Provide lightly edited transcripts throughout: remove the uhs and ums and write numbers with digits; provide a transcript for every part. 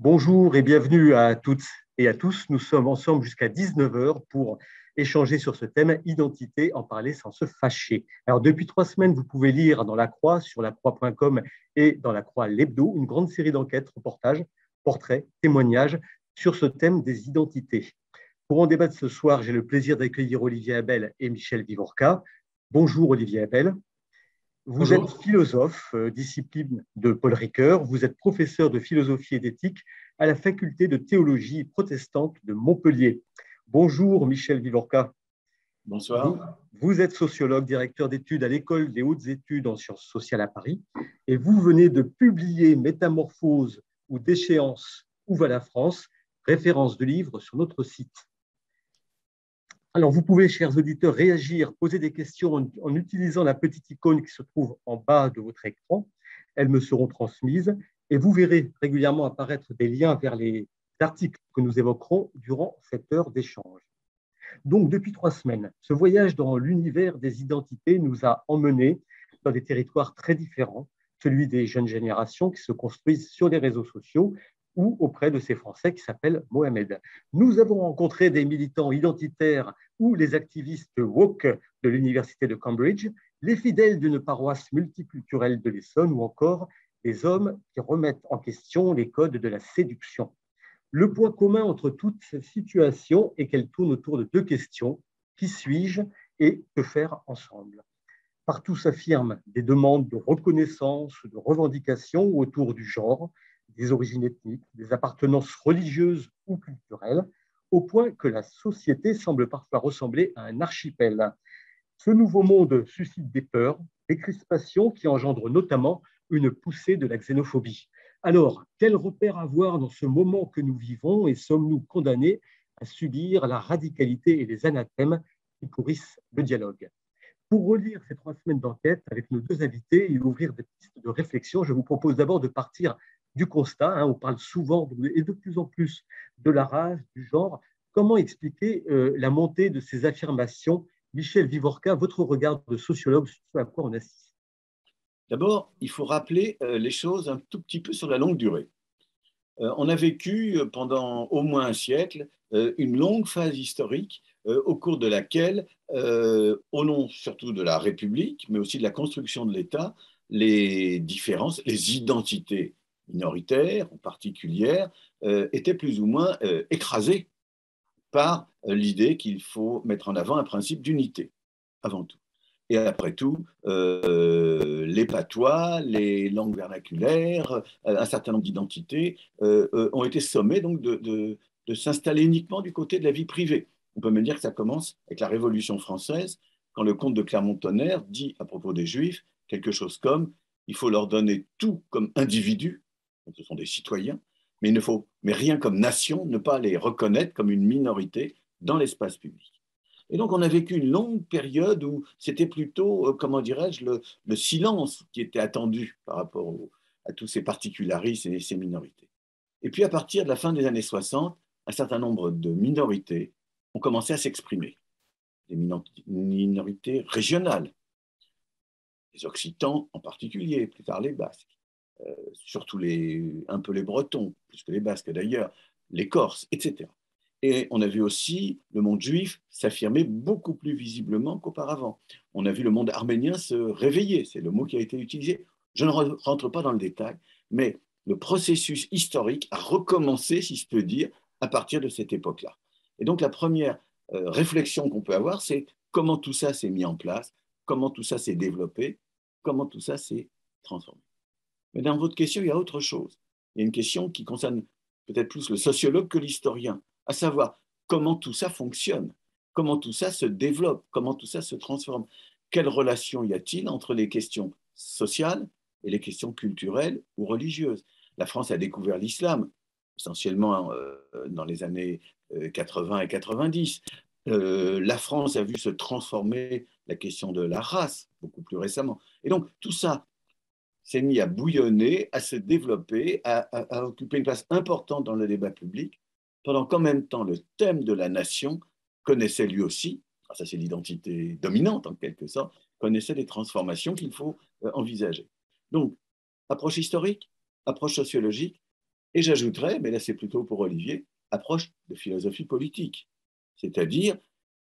Bonjour et bienvenue à toutes et à tous. Nous sommes ensemble jusqu'à 19 heures pour échanger sur ce thème identité, en parler sans se fâcher. Alors, depuis 3 semaines, vous pouvez lire dans La Croix, sur lacroix.com et dans La Croix l'Hebdo, une grande série d'enquêtes, reportages, portraits, témoignages sur ce thème des identités. Pour en débattre ce soir, j'ai le plaisir d'accueillir Olivier Abel et Michel Vivorca. Bonjour Olivier Abel. Vous êtes Bonjour. philosophe, discipline de Paul Ricoeur. Vous êtes professeur de philosophie et d'éthique à la faculté de théologie protestante de Montpellier. Bonjour Michel Vivorca. Vous, Bonsoir. vous êtes sociologue, directeur d'études à l'École des hautes études en sciences sociales à Paris, et vous venez de publier Métamorphose ou Déchéance, où va la France, référence de livre sur notre site. Alors, vous pouvez, chers auditeurs, réagir, poser des questions en utilisant la petite icône qui se trouve en bas de votre écran. Elles me seront transmises et vous verrez régulièrement apparaître des liens vers les articles que nous évoquerons durant cette heure d'échange. Donc, depuis 3 semaines, ce voyage dans l'univers des identités nous a emmenés dans des territoires très différents, celui des jeunes générations qui se construisent sur les réseaux sociaux ou auprès de ces Français qui s'appellent Mohamed. Nous avons rencontré des militants identitaires ou les activistes woke de l'université de Cambridge, les fidèles d'une paroisse multiculturelle de l'Essonne ou encore des hommes qui remettent en question les codes de la séduction. Le point commun entre toutes ces situations est qu'elles tournent autour de deux questions. Qui suis-je et que faire ensemble? Partout s'affirment des demandes de reconnaissance, de revendication autour du genre, des origines ethniques, des appartenances religieuses ou culturelles, au point que la société semble parfois ressembler à un archipel. Ce nouveau monde suscite des peurs, des crispations qui engendrent notamment une poussée de la xénophobie. Alors, quel repère avoir dans ce moment que nous vivons et sommes-nous condamnés à subir la radicalité et les anathèmes qui pourrissent le dialogue? Pour relire ces 3 semaines d'enquête avec nos deux invités et ouvrir des pistes de réflexion, je vous propose d'abord de partir du constat. On parle souvent et de plus en plus de la race, du genre. Comment expliquer la montée de ces affirmations? Michel Vivorca, votre regard de sociologue sur ce à quoi on assiste. D'abord, il faut rappeler les choses un tout petit peu sur la longue durée. On a vécu pendant au moins un siècle une longue phase historique au cours de laquelle, au nom surtout de la République, mais aussi de la construction de l'État, les différences, les identités minoritaires ou particulières étaient plus ou moins écrasées par l'idée qu'il faut mettre en avant un principe d'unité, avant tout. Et après tout, les patois, les langues vernaculaires, un certain nombre d'identités ont été sommées donc de s'installer uniquement du côté de la vie privée. On peut même dire que ça commence avec la Révolution française, quand le comte de Clermont-Tonnerre dit à propos des Juifs quelque chose comme il faut leur donner tout comme individus, donc ce sont des citoyens, mais il ne faut mais rien comme nation, ne pas les reconnaître comme une minorité dans l'espace public. Et donc, on a vécu une longue période où c'était plutôt, comment dirais-je, le silence qui était attendu par rapport à tous ces particularismes et ces minorités. Et puis, à partir de la fin des années 60, un certain nombre de minorités ont commencé à s'exprimer. Des minorités régionales, les Occitans en particulier, plus tard les Basques, surtout un peu les Bretons, plus que les Basques d'ailleurs, les Corses, etc. Et on a vu aussi le monde juif s'affirmer beaucoup plus visiblement qu'auparavant. On a vu le monde arménien se réveiller, c'est le mot qui a été utilisé. Je ne rentre pas dans le détail, mais le processus historique a recommencé, si je peux dire, à partir de cette époque-là. Et donc la première réflexion qu'on peut avoir, c'est comment tout ça s'est mis en place, comment tout ça s'est développé, comment tout ça s'est transformé. Mais dans votre question, il y a autre chose. Il y a une question qui concerne peut-être plus le sociologue que l'historien, à savoir comment tout ça fonctionne, comment tout ça se développe, comment tout ça se transforme. Quelle relation y a-t-il entre les questions sociales et les questions culturelles ou religieuses? La France a découvert l'islam, essentiellement dans les années 80 et 90. La France a vu se transformer la question de la race beaucoup plus récemment. Et donc, tout ça s'est mis à bouillonner, à se développer, à occuper une place importante dans le débat public, pendant qu'en même temps, le thème de la nation connaissait lui aussi, ça c'est l'identité dominante en quelque sorte, connaissait les transformations qu'il faut envisager. Donc, approche historique, approche sociologique, Et j'ajouterais, mais là c'est plutôt pour Olivier, approche de philosophie politique. C'est-à-dire,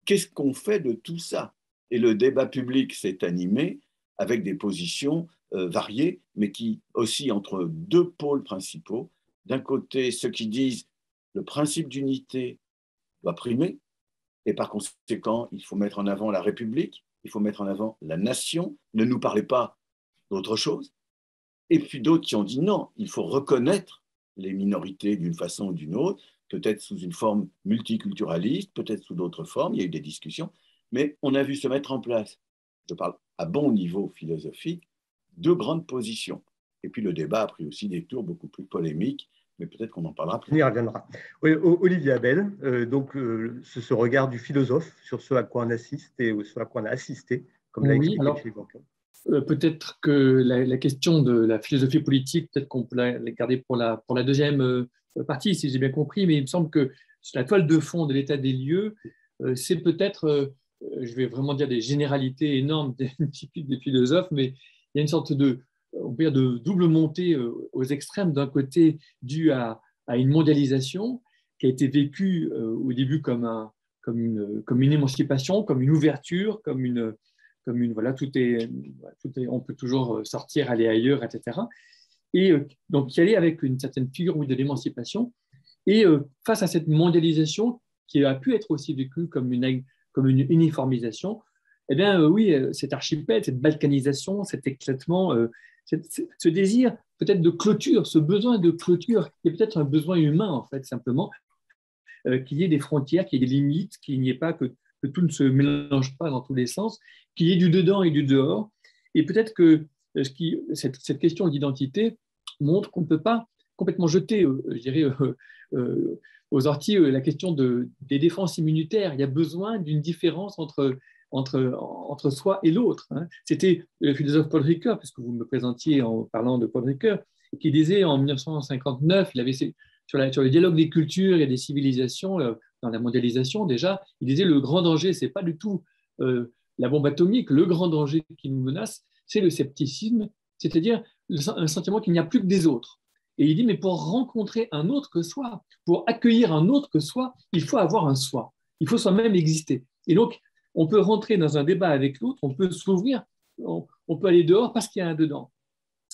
qu'est-ce qu'on fait de tout ça? Et le débat public s'est animé avec des positions variées, mais qui oscillent entre deux pôles principaux. D'un côté, ceux qui disent le principe d'unité doit primer, et par conséquent, il faut mettre en avant la République, il faut mettre en avant la nation, ne nous parlez pas d'autre chose. Et puis d'autres qui ont dit non, il faut reconnaître les minorités d'une façon ou d'une autre, peut-être sous une forme multiculturaliste, peut-être sous d'autres formes, il y a eu des discussions, mais on a vu se mettre en place, je parle à bon niveau philosophique, deux grandes positions. Et puis le débat a pris aussi des tours beaucoup plus polémiques, mais peut-être qu'on en parlera plus On y tard. reviendra. Oui, Olivier Abel, donc ce regard du philosophe sur ce à quoi on assiste et ce à quoi on a assisté, comme l'a Oui, expliqué alors Philippe Blanquer. peut-être que la question de la philosophie politique, peut-être qu'on peut la garder pour la deuxième partie, si j'ai bien compris, mais il me semble que la toile de fond de l'état des lieux, c'est peut-être, je vais vraiment dire des généralités énormes typiques des philosophes, mais il y a une sorte de, on peut dire de double montée aux extrêmes, d'un côté dû à une mondialisation qui a été vécue au début comme une émancipation, comme une ouverture, comme une, voilà, on peut toujours sortir, aller ailleurs, etc. Et donc, y aller avec une certaine figure oui, de l'émancipation. Et face à cette mondialisation qui a pu être aussi vécue comme une uniformisation, eh bien, oui, cet archipel, cette balkanisation, cet éclatement, ce désir peut-être de clôture, ce besoin de clôture, qui est peut-être un besoin humain, en fait, simplement, qu'il y ait des frontières, qu'il y ait des limites, qu'il n'y ait pas que tout ne se mélange pas dans tous les sens, qu'il y ait du dedans et du dehors. Et peut-être que cette question d'identité montre qu'on ne peut pas complètement jeter, je dirais, aux orties la question des défenses immunitaires. Il y a besoin d'une différence entre soi et l'autre. Hein. C'était le philosophe Paul Ricoeur, puisque vous me présentiez en parlant de Paul Ricoeur, qui disait en 1959, il avait sur le dialogue des cultures et des civilisations, dans la mondialisation déjà, il disait le grand danger, ce n'est pas du tout la bombe atomique, le grand danger qui nous menace, c'est le scepticisme, c'est-à-dire un sentiment qu'il n'y a plus que des autres. Et il dit, mais pour rencontrer un autre que soi, pour accueillir un autre que soi, il faut avoir un soi, il faut soi-même exister. Et donc, on peut rentrer dans un débat avec l'autre, on peut s'ouvrir, on peut aller dehors parce qu'il y a un dedans.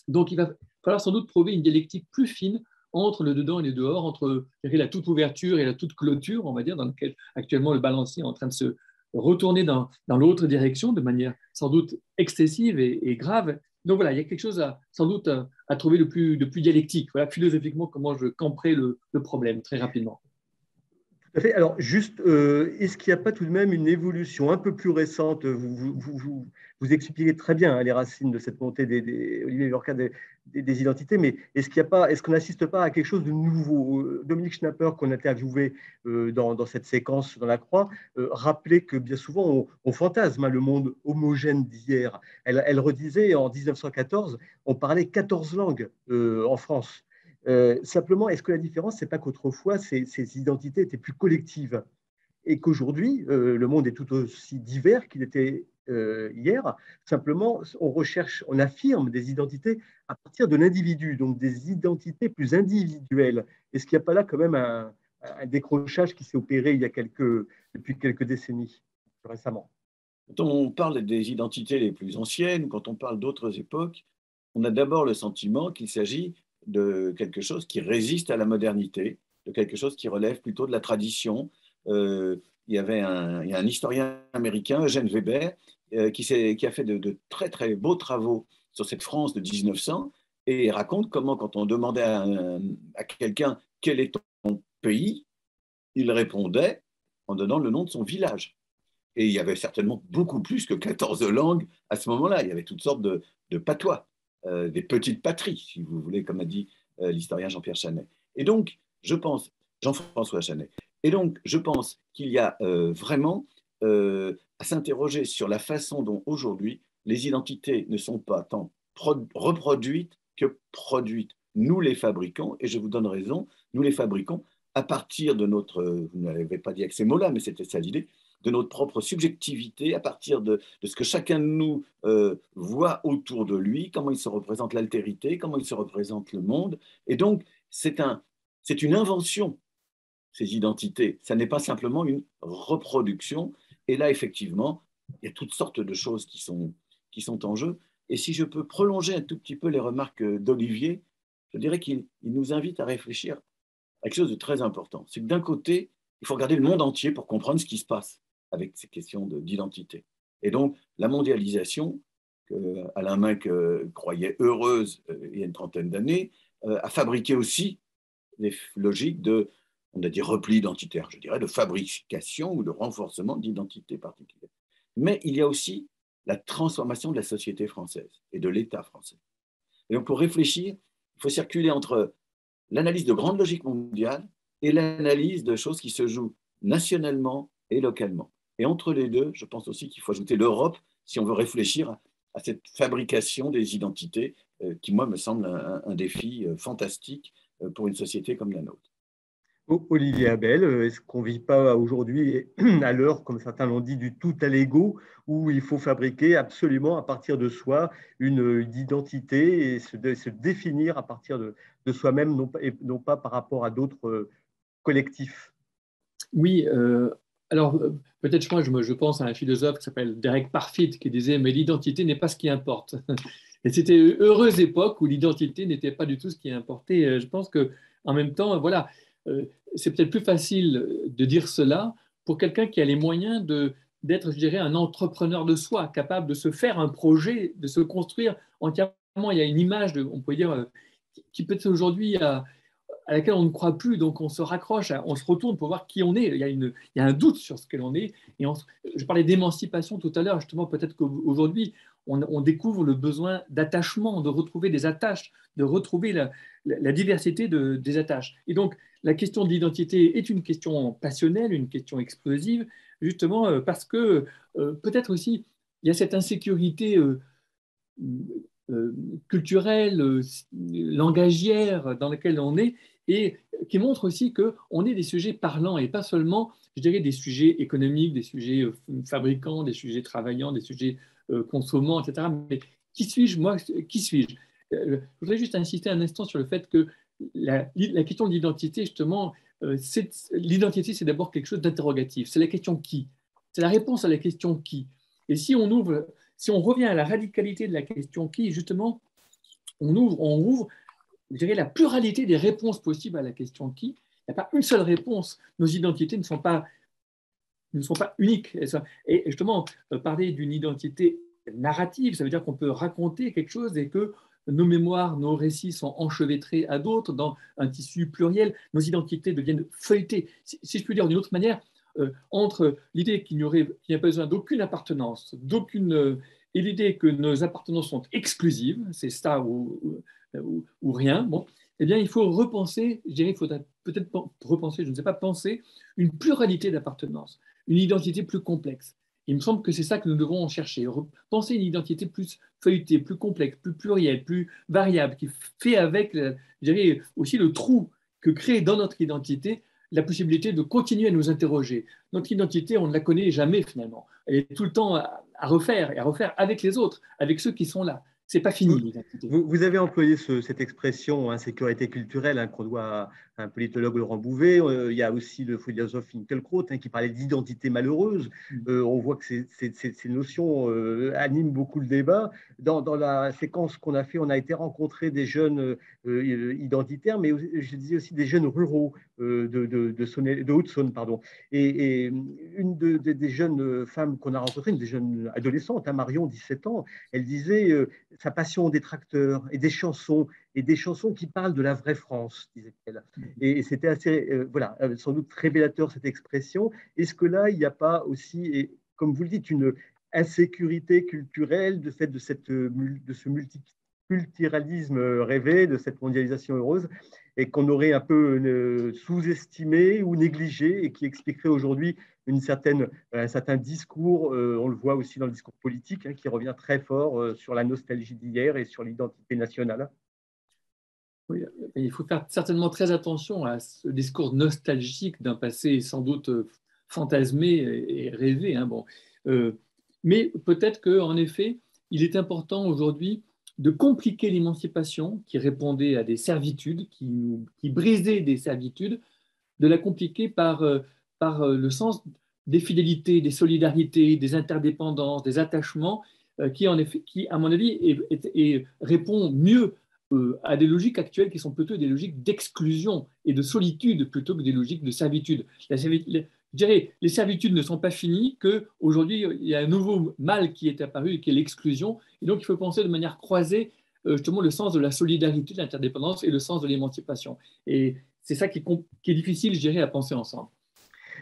Donc, il va falloir sans doute trouver une dialectique plus fine entre le dedans et le dehors, entre la toute ouverture et la toute clôture, on va dire, dans laquelle actuellement le balancier est en train de se retourner dans l'autre direction de manière sans doute excessive et grave. Donc voilà, il y a quelque chose sans doute à trouver de plus dialectique. Voilà, philosophiquement, comment je camperai le problème très rapidement. Tout à fait. Alors, juste, est-ce qu'il n'y a pas tout de même une évolution un peu plus récente? Vous expliquez très bien hein, les racines de cette montée Olivier Lorca, des identités, mais est-ce qu'on n'assiste pas à quelque chose de nouveau? Dominique Schnapper, qu'on a interviewé dans cette séquence dans la Croix, rappelait que bien souvent, on fantasme hein, le monde homogène d'hier. Elle redisait en 1914, on parlait 14 langues en France. Simplement, est-ce que la différence, c'est pas qu'autrefois, ces identités étaient plus collectives et qu'aujourd'hui, le monde est tout aussi divers qu'il était hier. Simplement, on affirme des identités à partir de l'individu, donc des identités plus individuelles. Est-ce qu'il n'y a pas là quand même un décrochage qui s'est opéré depuis quelques décennies, plus récemment? Quand on parle des identités les plus anciennes, quand on parle d'autres époques, on a d'abord le sentiment qu'il s'agit de quelque chose qui résiste à la modernité, de quelque chose qui relève plutôt de la tradition. Il y a un historien américain, Eugène Weber, qui a fait de très très beaux travaux sur cette France de 1900 et raconte comment quand on demandait à quelqu'un quel est ton pays, il répondait en donnant le nom de son village. Et il y avait certainement beaucoup plus que 14 langues à ce moment-là. Il y avait toutes sortes de patois, des petites patries, si vous voulez, comme a dit l'historien Jean-Pierre Chanet. Et donc, je pense, Jean-François Chanet, et donc, je pense qu'il y a vraiment à s'interroger sur la façon dont aujourd'hui les identités ne sont pas tant reproduites que produites. Nous les fabriquons, et je vous donne raison, nous les fabriquons à partir de notre, vous n'avez pas dit avec ces mots-là, mais c'était ça l'idée, de notre propre subjectivité, à partir de ce que chacun de nous voit autour de lui, comment il se représente l'altérité, comment il se représente le monde. Et donc, c'est une invention, ces identités. Ça n'est pas simplement une reproduction. Et là, effectivement, il y a toutes sortes de choses qui sont en jeu. Et si je peux prolonger un tout petit peu les remarques d'Olivier, je dirais qu'il nous invite à réfléchir à quelque chose de très important. C'est que d'un côté, il faut regarder le monde entier pour comprendre ce qui se passe avec ces questions d'identité. Et donc, la mondialisation, que Alain Minc croyait heureuse il y a une trentaine d'années, a fabriqué aussi des logiques on a dit repli identitaire, je dirais, de fabrication ou de renforcement d'identité particulière. Mais il y a aussi la transformation de la société française et de l'État français. Et donc, pour réfléchir, il faut circuler entre l'analyse de grandes logiques mondiales et l'analyse de choses qui se jouent nationalement et localement. Et entre les deux, je pense aussi qu'il faut ajouter l'Europe si on veut réfléchir à cette fabrication des identités qui, moi, me semble un défi fantastique pour une société comme la nôtre. Olivier Abel, est-ce qu'on ne vit pas aujourd'hui à l'heure, comme certains l'ont dit, du tout à l'ego, où il faut fabriquer absolument à partir de soi une identité et se définir à partir de soi-même, non pas par rapport à d'autres collectifs? Oui, alors peut-être moi je pense à un philosophe qui s'appelle Derek Parfit qui disait mais l'identité n'est pas ce qui importe. Et c'était une heureuse époque où l'identité n'était pas du tout ce qui importait. Je pense que en même temps, voilà, c'est peut-être plus facile de dire cela pour quelqu'un qui a les moyens d'être, je dirais, un entrepreneur de soi, capable de se faire un projet, de se construire entièrement. Il y a une image, on peut dire, qui peut-être aujourd'hui à laquelle on ne croit plus, donc on se raccroche, on se retourne pour voir qui on est. Il y a un doute sur ce que l'on est. Et je parlais d'émancipation tout à l'heure, justement, peut-être qu'aujourd'hui, on découvre le besoin d'attachement, de retrouver des attaches, de retrouver la diversité des attaches. Et donc, la question de l'identité est une question passionnelle, une question explosive, justement parce que peut-être aussi, il y a cette insécurité culturelle, langagière dans laquelle on est, et qui montre aussi qu'on est des sujets parlants et pas seulement, je dirais, des sujets économiques, des sujets fabricants, des sujets travaillants, des sujets consommants, etc. Mais qui suis-je, moi? Qui suis-je? Je voudrais juste insister un instant sur le fait que la question de l'identité, justement, l'identité, c'est d'abord quelque chose d'interrogatif. C'est la question qui. C'est la réponse à la question qui. Et si on revient à la radicalité de la question qui, justement, on ouvre je dirais, la pluralité des réponses possibles à la question qui. Il n'y a pas une seule réponse. Nos identités ne sont pas uniques. Et justement, parler d'une identité narrative, ça veut dire qu'on peut raconter quelque chose et que nos mémoires, nos récits sont enchevêtrés à d'autres dans un tissu pluriel. Nos identités deviennent feuilletées. Si je puis dire d'une autre manière, entre l'idée qu'il n'y a pas besoin d'aucune appartenance, et l'idée que nos appartenances sont exclusives, c'est ça ou rien, bon, eh bien, il faut repenser, je dirais, il faudrait peut-être repenser, je ne sais pas, penser une pluralité d'appartenances, une identité plus complexe. Il me semble que c'est ça que nous devons chercher, penser une identité plus feuilletée, plus complexe, plus plurielle, plus variable, qui fait avec, je dirais, aussi le trou que crée dans notre identité la possibilité de continuer à nous interroger. Notre identité, on ne la connaît jamais finalement. Elle est tout le temps à refaire et à refaire avec les autres, avec ceux qui sont là. C'est pas fini l'identité. Vous avez employé cette expression insécurité culturelle qu'on doit à un politologue Laurent Bouvet. Il y a aussi le philosophe Finkielkraut qui parlait d'identité malheureuse. On voit que ces notions animent beaucoup le débat. Dans la séquence qu'on a fait, on a été rencontrer des jeunes identitaires, mais je disais aussi des jeunes ruraux de Haute-Saône, pardon. Et une des jeunes femmes qu'on a rencontrées, une des jeunes adolescentes, Marion, 17 ans, elle disait sa passion des tracteurs et des chansons qui parlent de la vraie France, disait-elle. Et c'était assez, voilà, sans doute révélateur cette expression. Est-ce que là, il n'y a pas aussi, et comme vous le dites, une insécurité culturelle de fait de ce multiculturalisme rêvé, de cette mondialisation heureuse, et qu'on aurait un peu sous-estimé ou négligé, et qui expliquerait aujourd'hui un certain discours, on le voit aussi dans le discours politique, qui revient très fort sur la nostalgie d'hier et sur l'identité nationale? Oui, il faut faire certainement très attention à ce discours nostalgique d'un passé sans doute fantasmé et rêvé. Bon. Mais peut-être qu'en effet, il est important aujourd'hui de compliquer l'émancipation qui répondait à des servitudes, qui brisait des servitudes, de la compliquer par le sens des fidélités, des solidarités, des interdépendances, des attachements, qui, en effet, qui, à mon avis, répond mieux à des logiques actuelles qui sont plutôt des logiques d'exclusion et de solitude plutôt que des logiques de servitude. Je dirais, les servitudes ne sont pas finies, qu'aujourd'hui, il y a un nouveau mal qui est apparu, qui est l'exclusion. Et donc, il faut penser de manière croisée justement le sens de la solidarité, de l'interdépendance et le sens de l'émancipation. Et c'est ça qui est difficile, je dirais, à penser ensemble.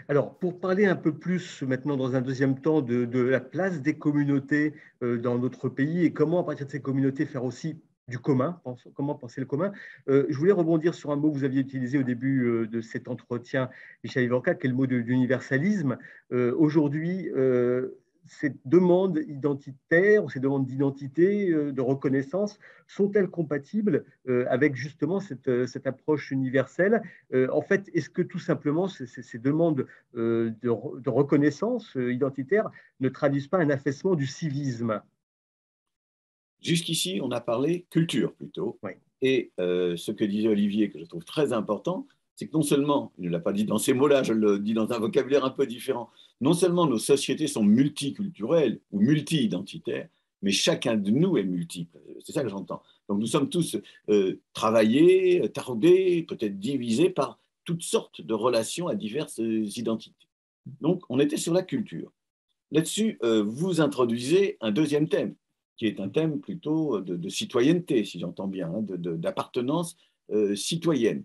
Alors, pour parler un peu plus maintenant, dans un deuxième temps, de la place des communautés dans notre pays et comment, à partir de ces communautés, faire aussi du commun, comment penser le commun, je voulais rebondir sur un mot que vous aviez utilisé au début de cet entretien, Michel Ivorca, qui est le mot d'universalisme. Aujourd'hui, ces demandes identitaires ou ces demandes d'identité, de reconnaissance, sont-elles compatibles avec justement cette approche universelle? En fait, est-ce que tout simplement ces demandes de reconnaissance identitaire ne traduisent pas un affaissement du civisme? Jusqu'ici, on a parlé culture plutôt. Oui. Et ce que disait Olivier, que je trouve très important, c'est que non seulement, il ne l'a pas dit dans ces mots-là, je le dis dans un vocabulaire un peu différent, non seulement nos sociétés sont multiculturelles ou multi-identitaires, mais chacun de nous est multiple. C'est ça que j'entends. Donc nous sommes tous travaillés, taraudés, peut-être divisés par toutes sortes de relations à diverses identités. Donc on était sur la culture. Là-dessus, vous introduisez un deuxième thème, qui est un thème plutôt de citoyenneté, si j'entends bien, hein, d'appartenance citoyenne.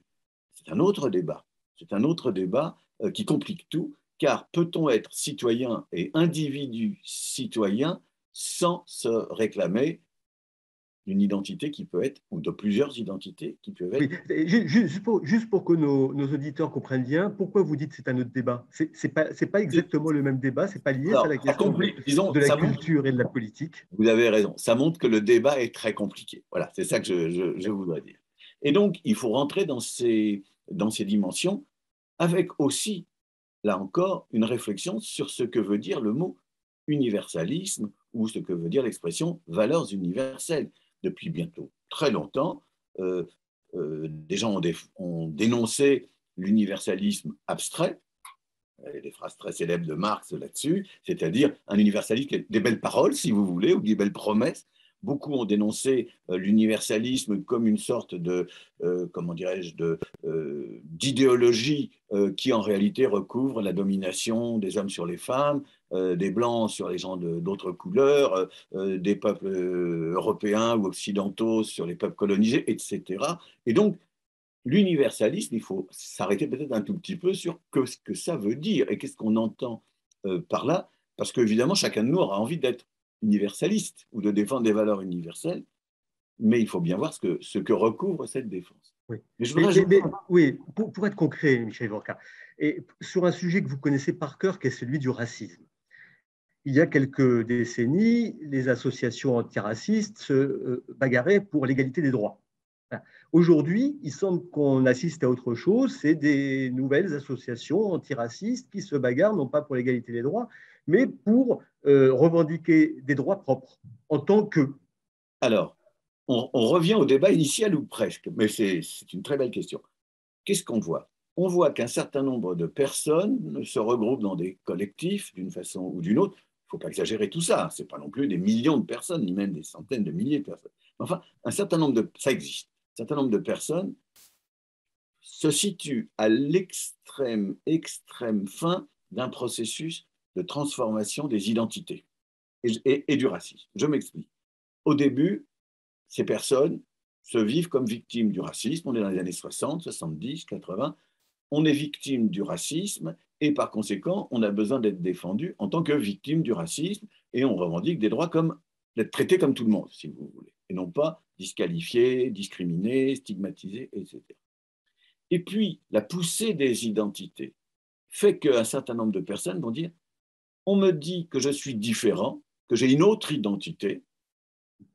C'est un autre débat. C'est un autre débat qui complique tout, car peut-on être citoyen et individu citoyen sans se réclamer d'une identité qui peut être, ou de plusieurs identités qui peuvent être. Oui, juste pour que nos auditeurs comprennent bien, pourquoi vous dites que c'est un autre débat? C'est pas exactement le même débat, c'est pas lié à la question de la culture et de la politique. Vous avez raison, ça montre que le débat est très compliqué. Voilà, c'est ça que je voudrais dire. Et donc, il faut rentrer dans ces dimensions avec aussi, là encore, une réflexion sur ce que veut dire le mot universalisme ou ce que veut dire l'expression valeurs universelles. Depuis bientôt très longtemps, des gens ont dénoncé l'universalisme abstrait, des phrases très célèbres de Marx là-dessus, c'est-à-dire un universalisme qui est des belles paroles, si vous voulez, ou des belles promesses. Beaucoup ont dénoncé l'universalisme comme une sorte de, comment dirais-je, d'idéologie qui en réalité recouvre la domination des hommes sur les femmes, des blancs sur les gens d'autres couleurs, des peuples européens ou occidentaux sur les peuples colonisés, etc. Et donc, l'universalisme, il faut s'arrêter peut-être un tout petit peu sur ce que ça veut dire et qu'est-ce qu'on entend par là, parce qu'évidemment, chacun de nous aura envie d'être universaliste ou de défendre des valeurs universelles, mais il faut bien voir ce que recouvre cette défense. Oui, oui, pour être concret, Michel Ivorca, et sur un sujet que vous connaissez par cœur, qui est celui du racisme. Il y a quelques décennies, les associations antiracistes se bagarraient pour l'égalité des droits. Aujourd'hui, il semble qu'on assiste à autre chose, c'est des nouvelles associations antiracistes qui se bagarrent non pas pour l'égalité des droits, mais pour revendiquer des droits propres en tant que… Alors, on revient au débat initial ou presque, mais c'est une très belle question. Qu'est-ce qu'on voit? On voit qu'un certain nombre de personnes se regroupent dans des collectifs d'une façon ou d'une autre. Il ne faut pas exagérer tout ça, ce n'est pas non plus des millions de personnes, ni même des centaines de milliers de personnes. Enfin, ça existe. Un certain nombre de personnes se situent à l'extrême fin d'un processus de transformation des identités et du racisme. Je m'explique. Au début, ces personnes se vivent comme victimes du racisme. On est dans les années 60, 70, 80. On est victime du racisme et par conséquent, on a besoin d'être défendu en tant que victime du racisme et on revendique des droits comme d'être traité comme tout le monde, si vous voulez, et non pas disqualifié, discriminé, stigmatisé, etc. Et puis, la poussée des identités fait qu'un certain nombre de personnes vont dire « on me dit que je suis différent, que j'ai une autre identité,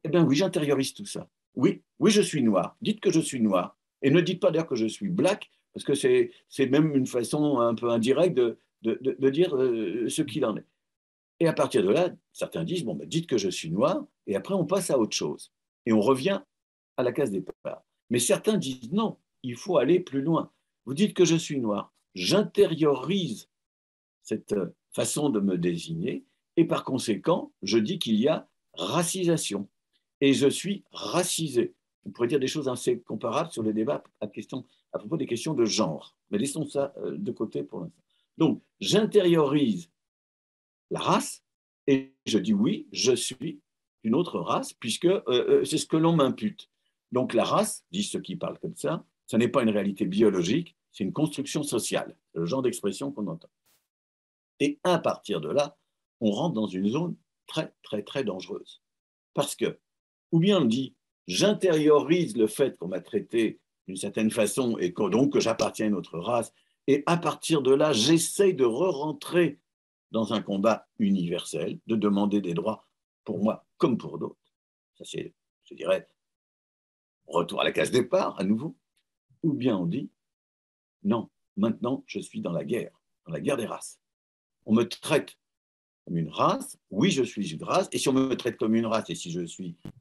eh bien oui, j'intériorise tout ça. Oui, je suis noir. Dites que je suis noir. Et ne dites pas d'ailleurs que je suis black, parce que c'est même une façon un peu indirecte de dire ce qu'il en est. » Et à partir de là, certains disent, bon, ben, dites que je suis noir, et après on passe à autre chose. Et on revient à la case départ. Mais certains disent non, il faut aller plus loin. Vous dites que je suis noir, j'intériorise cette façon de me désigner et par conséquent, je dis qu'il y a racisation et je suis racisé. On pourrait dire des choses assez comparables sur les débats à propos des questions de genre. Mais laissons ça de côté pour l'instant. Donc, j'intériorise la race et je dis oui, je suis une autre race puisque c'est ce que l'on m'impute. Donc, la race, disent ceux qui parlent comme ça, ce n'est pas une réalité biologique, c'est une construction sociale, le genre d'expression qu'on entend. Et à partir de là, on rentre dans une zone très, très, très dangereuse. Parce que, ou bien on dit, j'intériorise le fait qu'on m'a traité d'une certaine façon et que, donc que j'appartiens à une autre race, et à partir de là, j'essaye de re-rentrer dans un combat universel, de demander des droits pour moi comme pour d'autres. Ça, c'est, je dirais, retour à la case départ, à nouveau. Ou bien on dit, non, maintenant, je suis dans la guerre des races. On me traite comme une race, oui, je suis une race, et si on me traite comme une race, et si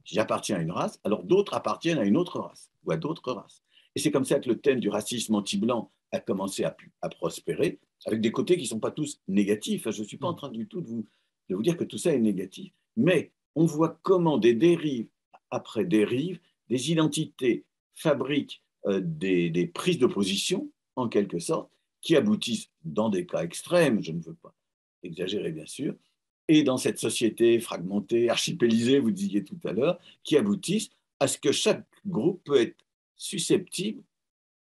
j'appartiens à une race, alors d'autres appartiennent à une autre race, ou à d'autres races. Et c'est comme ça que le thème du racisme anti-blanc a commencé à prospérer, avec des côtés qui ne sont pas tous négatifs. Je ne suis pas en train du tout de vous dire que tout ça est négatif, mais on voit comment des dérives après dérives, des identités fabriquent des prises de position, en quelque sorte, qui aboutissent, dans des cas extrêmes, je ne veux pas exagérer bien sûr, et dans cette société fragmentée, archipélisée, vous disiez tout à l'heure, qui aboutissent à ce que chaque groupe peut être susceptible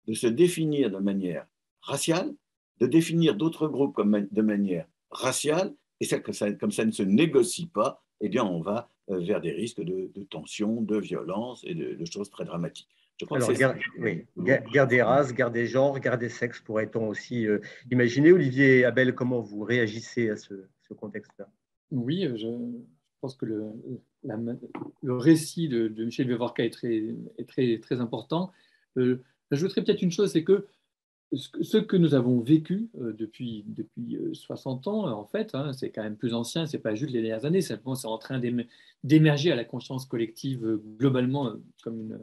de se définir de manière raciale, de définir d'autres groupes de manière raciale, et comme ça ne se négocie pas, eh bien on va vers des risques de tension, de violence et de choses très dramatiques. Je crois Alors, que c'est guerre des races, guerre des genres, guerre des sexes, pourrait-on aussi imaginer. Olivier Abel, comment vous réagissez à ce contexte-là? Oui, je pense que le récit de Michel Vieux-Vorca est très, très important. J'ajouterais peut-être une chose, c'est que ce que nous avons vécu depuis 60 ans, en fait, hein, c'est quand même plus ancien, c'est pas juste les dernières années, c'est en train d'émerger à la conscience collective globalement comme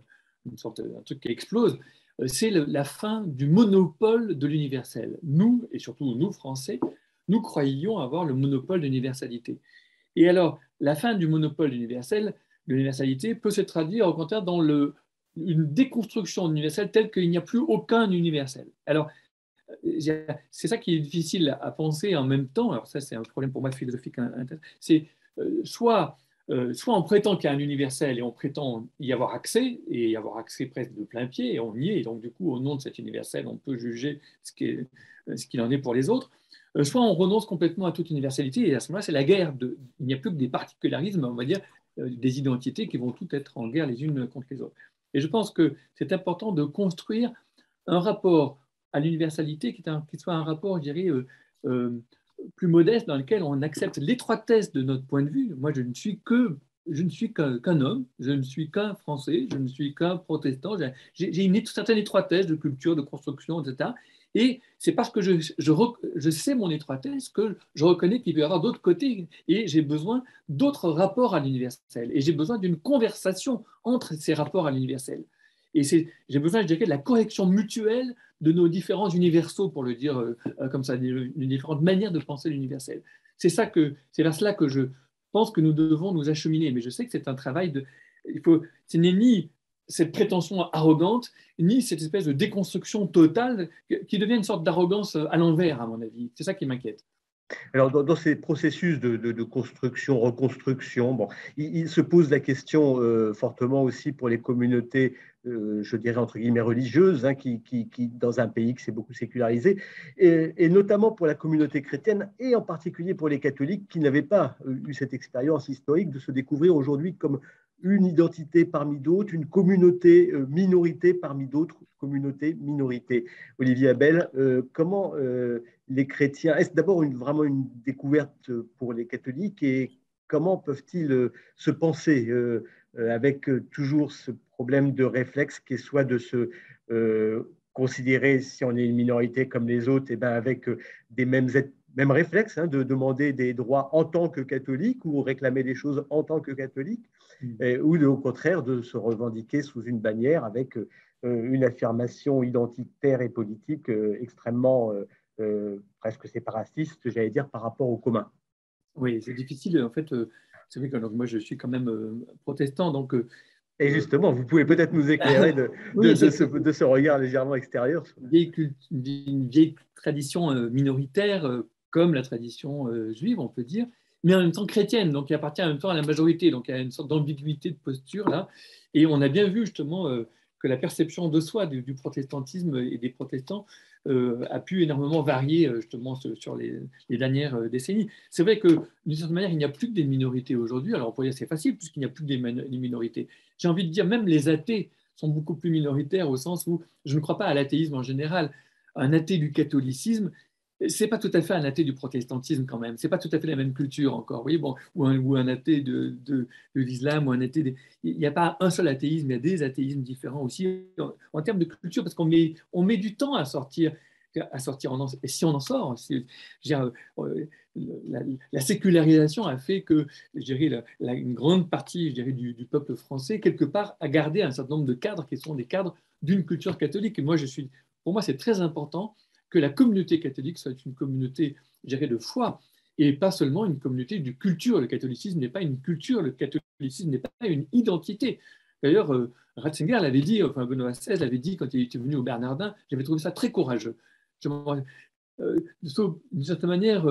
une sorte, un truc qui explose. C'est la fin du monopole de l'universel. Nous, et surtout nous, Français, nous croyions avoir le monopole de l'universalité. Et alors, la fin du monopole de l'universalité peut se traduire au contraire dans une déconstruction de l'universel telle qu'il n'y a plus aucun universel. Alors, c'est ça qui est difficile à penser en même temps. Alors ça, c'est un problème pour moi philosophique. C'est soit on prétend qu'il y a un universel et on prétend y avoir accès, et y avoir accès presque de plein pied, et on y est. Et donc, du coup, au nom de cet universel, on peut juger ce qu'il en est pour les autres. Soit on renonce complètement à toute universalité, et à ce moment-là, c'est la guerre. Il n'y a plus que des particularismes, on va dire, des identités qui vont toutes être en guerre les unes contre les autres. Et je pense que c'est important de construire un rapport à l'universalité qui soit un rapport, je dirais, plus modeste, dans lequel on accepte l'étroitesse de notre point de vue. Moi, je ne suis qu'un homme, je ne suis qu'un Français, je ne suis qu'un protestant. J'ai une certaine étroitesse de culture, de construction, etc. Et c'est parce que je sais mon étroitesse que je reconnais qu'il peut y avoir d'autres côtés et j'ai besoin d'autres rapports à l'universel. Et j'ai besoin d'une conversation entre ces rapports à l'universel. Et j'ai besoin, je dirais, de la correction mutuelle de nos différents universaux, pour le dire comme ça, des différentes manières de penser l'universel. C'est vers cela que je pense que nous devons nous acheminer. Mais je sais que c'est un travail ce n'est ni cette prétention arrogante, ni cette espèce de déconstruction totale qui devient une sorte d'arrogance à l'envers, à mon avis. C'est ça qui m'inquiète. Alors, dans ces processus de construction, reconstruction, bon, il se pose la question fortement aussi pour les communautés, je dirais entre guillemets religieuses, hein, qui, dans un pays qui s'est beaucoup sécularisé, et notamment pour la communauté chrétienne, et en particulier pour les catholiques qui n'avaient pas eu cette expérience historique de se découvrir aujourd'hui comme une identité parmi d'autres, une communauté minorité parmi d'autres communautés minorités. Olivier Abel, comment les chrétiens, est-ce d'abord vraiment une découverte pour les catholiques et comment peuvent-ils se penser avec toujours ce problème de réflexe qui est soit de se considérer, si on est une minorité comme les autres, et ben avec des mêmes même réflexe de demander des droits en tant que catholique ou réclamer des choses en tant que catholique, ou au contraire de se revendiquer sous une bannière avec une affirmation identitaire et politique extrêmement presque séparatiste, j'allais dire, par rapport au commun. Oui, c'est difficile. En fait, c'est vrai que donc, moi, je suis quand même protestant. Donc, et justement, vous pouvez peut-être nous éclairer oui, de ce regard légèrement extérieur. Une vieille tradition minoritaire, comme la tradition juive, on peut dire, mais en même temps chrétienne, donc qui appartient en même temps à la majorité. Donc il y a une sorte d'ambiguïté de posture là. Et on a bien vu justement que la perception de soi du protestantisme et des protestants a pu énormément varier justement sur les dernières décennies. C'est vrai que d'une certaine manière, il n'y a plus que des minorités aujourd'hui. Alors on pourrait dire c'est facile puisqu'il n'y a plus que des minorités. J'ai envie de dire même les athées sont beaucoup plus minoritaires au sens où je ne crois pas à l'athéisme en général. Un athée du catholicisme, c'est pas tout à fait un athée du protestantisme quand même. C'est pas tout à fait la même culture encore. Oui, bon, ou un athée de l'islam, ou un athée. Il n'y a pas un seul athéisme, il y a des athéismes différents aussi en termes de culture, parce on met du temps à sortir et si on en sort, la sécularisation a fait que je dirais, une grande partie je dirais, du peuple français, quelque part, a gardé un certain nombre de cadres qui sont des cadres d'une culture catholique. Et moi, pour moi, c'est très important que la communauté catholique soit une communauté, je dirais, de foi, et pas seulement une communauté de culture. Le catholicisme n'est pas une culture, le catholicisme n'est pas une identité. D'ailleurs, Ratzinger l'avait dit, enfin Benoît XVI l'avait dit quand il était venu au Bernardin, j'avais trouvé ça très courageux. D'une certaine manière,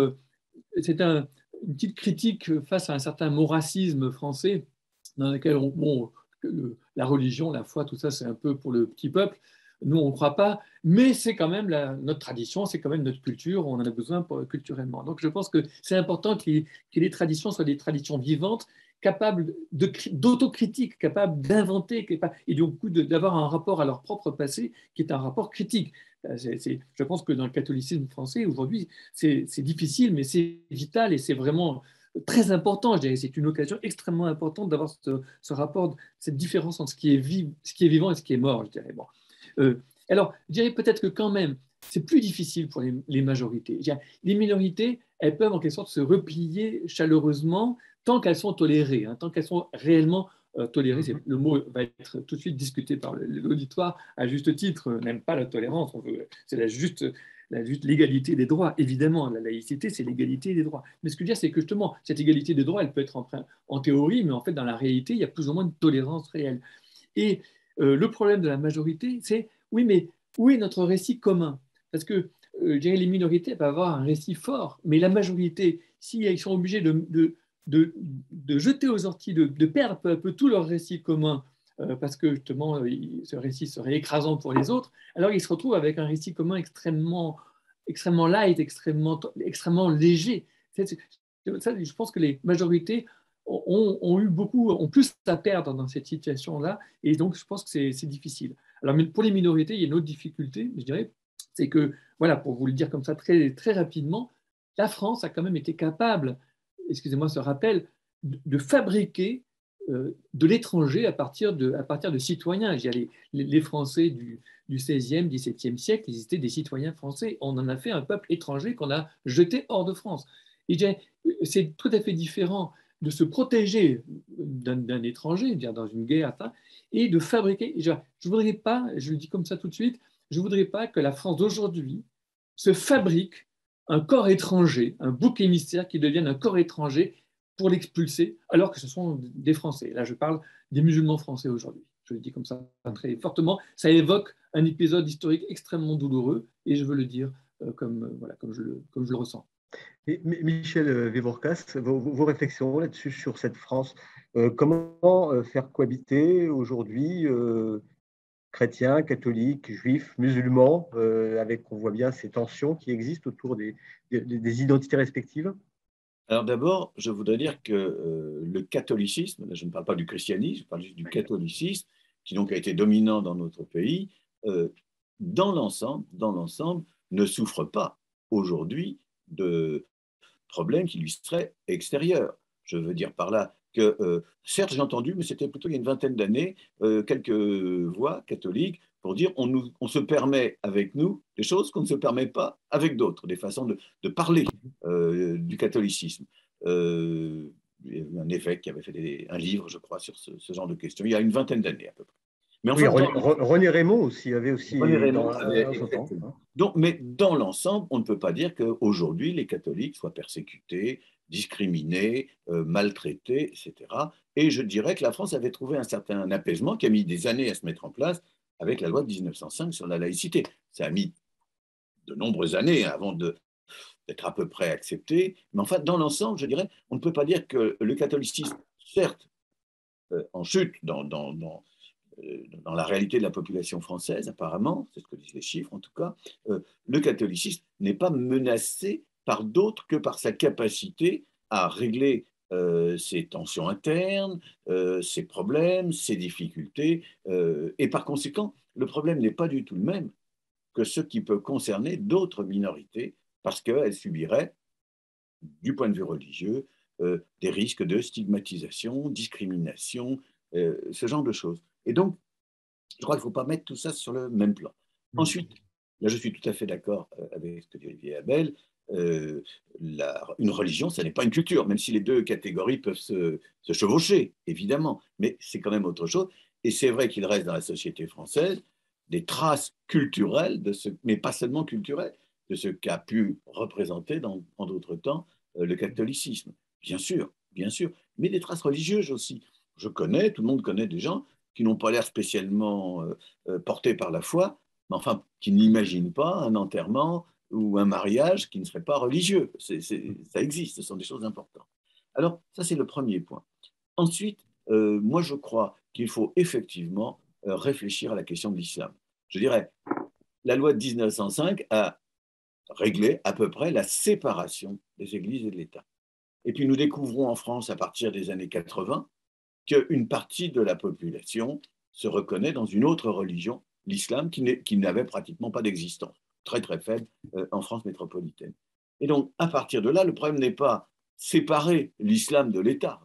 c'est une petite critique face à un certain maurassisme français dans lequel la religion, la foi, tout ça, c'est un peu pour le petit peuple. Nous, on ne croit pas, mais c'est quand même notre tradition, c'est quand même notre culture, on en a besoin culturellement. Donc, je pense que c'est important que les traditions soient des traditions vivantes, capables d'autocritique, capables d'inventer, et du coup d'avoir un rapport à leur propre passé qui est un rapport critique. Je pense que dans le catholicisme français, aujourd'hui, c'est difficile, mais c'est vital et c'est vraiment très important. Je dirais, c'est une occasion extrêmement importante d'avoir ce rapport, cette différence entre ce qui est vivant et ce qui est mort, je dirais. Bon. Alors, je dirais peut-être que quand même, c'est plus difficile pour les majorités. Les minorités, elles peuvent en quelque sorte se replier chaleureusement tant qu'elles sont tolérées, tant qu'elles sont réellement tolérées. Le mot va être tout de suite discuté par l'auditoire à juste titre, n'aime pas la tolérance, c'est la juste l'égalité des droits. Évidemment, la laïcité, c'est l'égalité des droits. Mais ce que je veux dire, c'est que justement, cette égalité des droits, elle peut être en théorie, mais en fait, dans la réalité, il y a plus ou moins de tolérance réelle. Et le problème de la majorité, c'est oui, mais où est notre récit commun? Parce que les minorités peuvent avoir un récit fort, mais la majorité, si ils sont obligés de jeter aux orties, de perdre peu à peu tout leur récit commun, parce que justement, ce récit serait écrasant pour les autres, alors ils se retrouvent avec un récit commun extrêmement light, extrêmement léger. Je pense que les majorités ont plus à perdre dans cette situation-là, et donc je pense que c'est difficile. Alors, pour les minorités, il y a une autre difficulté, je dirais, c'est que, voilà, pour vous le dire comme ça très, très rapidement, la France a quand même été capable, excusez-moi ce rappel, de fabriquer de l'étranger à partir de citoyens. Les Français du XVIe, XVIIe siècle, ils étaient des citoyens français. On en a fait un peuple étranger qu'on a jeté hors de France. Et c'est tout à fait différent de se protéger d'un étranger, dans une guerre, et de fabriquer. Je ne voudrais pas, je le dis comme ça tout de suite, je ne voudrais pas que la France d'aujourd'hui se fabrique un corps étranger, un bouc émissaire qui devienne un corps étranger pour l'expulser, alors que ce sont des Français. Là, je parle des musulmans français aujourd'hui. Je le dis comme ça très fortement. Ça évoque un épisode historique extrêmement douloureux, et je veux le dire comme je le ressens. Et Michel Vévorkas, vos réflexions là-dessus sur cette France, comment faire cohabiter aujourd'hui chrétiens, catholiques, juifs, musulmans, avec, on voit bien ces tensions qui existent autour des identités respectives? Alors d'abord, je voudrais dire que le catholicisme, là je ne parle pas du christianisme, je parle juste du catholicisme, qui donc a été dominant dans notre pays, dans l'ensemble, ne souffre pas aujourd'hui de problèmes qui lui seraient extérieurs. Je veux dire par là que, certes, j'ai entendu, mais c'était plutôt il y a une vingtaine d'années, quelques voix catholiques pour dire on se permet avec nous des choses qu'on ne se permet pas avec d'autres, des façons de parler du catholicisme. Il y a eu un évêque qui avait fait un livre, je crois, sur ce genre de questions, il y a une vingtaine d'années à peu près. Mais enfin, oui, René Raymond aussi avait aussi René Raymond avait son temps. Donc, mais dans l'ensemble, on ne peut pas dire qu'aujourd'hui, les catholiques soient persécutés, discriminés, maltraités, etc. Et je dirais que la France avait trouvé un certain apaisement qui a mis des années à se mettre en place avec la loi de 1905 sur la laïcité. Ça a mis de nombreuses années avant d'être à peu près accepté. Mais enfin, dans l'ensemble, je dirais, on ne peut pas dire que le catholicisme, certes, en chute dans la réalité de la population française, apparemment, c'est ce que disent les chiffres en tout cas, le catholicisme n'est pas menacé par d'autres que par sa capacité à régler ses tensions internes, ses problèmes, ses difficultés, et par conséquent, le problème n'est pas du tout le même que ce qui peut concerner d'autres minorités, parce qu'elles subiraient, du point de vue religieux, des risques de stigmatisation, discrimination, ce genre de choses. Et donc, je crois qu'il ne faut pas mettre tout ça sur le même plan. Ensuite, là, je suis tout à fait d'accord avec ce que dit Olivier Abel, une religion, ça n'est pas une culture, même si les deux catégories peuvent se chevaucher, évidemment, mais c'est quand même autre chose. Et c'est vrai qu'il reste dans la société française des traces culturelles, mais pas seulement culturelles, de ce qu'a pu représenter en d'autres temps le catholicisme. Bien sûr, mais des traces religieuses aussi. Tout le monde connaît des gens qui n'ont pas l'air spécialement portés par la foi, mais enfin, qui n'imaginent pas un enterrement ou un mariage qui ne serait pas religieux. Ça existe, ce sont des choses importantes. Alors, ça, c'est le premier point. Ensuite, moi, je crois qu'il faut effectivement réfléchir à la question de l'islam. Je dirais, la loi de 1905 a réglé à peu près la séparation des églises et de l'État. Et puis, nous découvrons en France, à partir des années 80, qu'une partie de la population se reconnaît dans une autre religion, l'islam, qui n'avait pratiquement pas d'existence, très très faible en France métropolitaine. Et donc, à partir de là, le problème n'est pas séparer l'islam de l'État,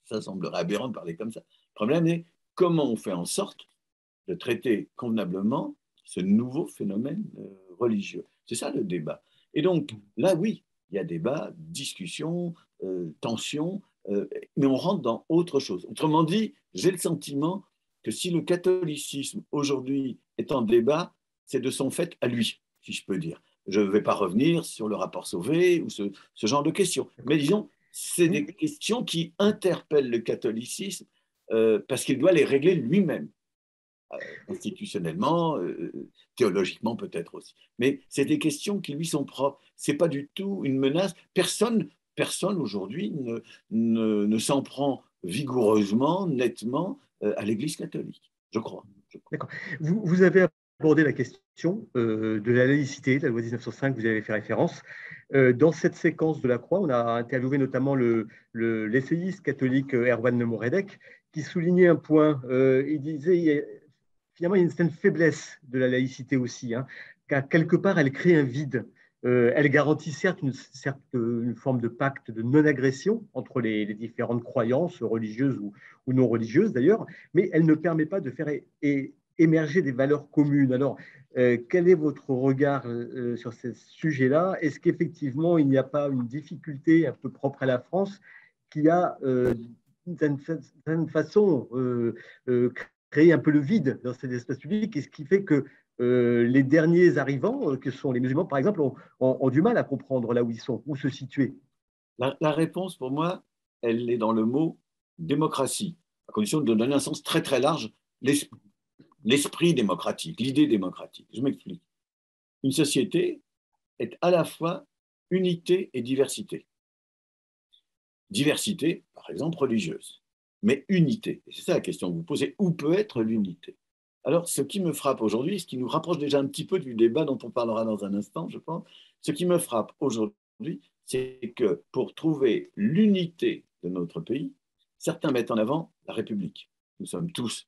ça semblerait aberrant de parler comme ça. Le problème est comment on fait en sorte de traiter convenablement ce nouveau phénomène religieux. C'est ça le débat. Et donc, là, oui, il y a débat, discussion, tension, mais on rentre dans autre chose. Autrement dit, j'ai le sentiment que si le catholicisme aujourd'hui est en débat, c'est de son fait à lui, si je peux dire. Je ne vais pas revenir sur le rapport Sauvé ou ce genre de questions. Mais disons, c'est des questions qui interpellent le catholicisme parce qu'il doit les régler lui-même, institutionnellement, théologiquement peut-être aussi. Mais c'est des questions qui lui sont propres. Ce n'est pas du tout une menace. Personne aujourd'hui ne s'en prend vigoureusement, nettement à l'Église catholique, je crois. D'accord. Vous avez abordé la question de la laïcité, de la loi 1905, vous avez fait référence. Dans cette séquence de la Croix, on a interviewé notamment l'essayiste catholique Erwan Moredek, qui soulignait un point. Il disait, finalement, il y a une certaine faiblesse de la laïcité aussi, hein, car quelque part, elle crée un vide. Elle garantit certes une forme de pacte de non-agression entre les différentes croyances religieuses ou non religieuses d'ailleurs, mais elle ne permet pas de faire émerger des valeurs communes. Alors, quel est votre regard sur ce sujet-là? Est-ce qu'effectivement, il n'y a pas une difficulté un peu propre à la France qui a, d'une certaine façon, créé un peu le vide dans cet espace public, et ce qui fait que les derniers arrivants, que sont les musulmans, par exemple, ont du mal à comprendre là où ils sont, où se situer. La réponse, pour moi, elle est dans le mot démocratie, à condition de donner un sens très très large, l'esprit démocratique, l'idée démocratique. Je m'explique. Une société est à la fois unité et diversité. Diversité, par exemple, religieuse, mais unité. Et c'est ça la question que vous posez. Où peut être l'unité? Alors, ce qui me frappe aujourd'hui, ce qui nous rapproche déjà un petit peu du débat dont on parlera dans un instant, je pense, ce qui me frappe aujourd'hui, c'est que pour trouver l'unité de notre pays, certains mettent en avant la République. Nous sommes tous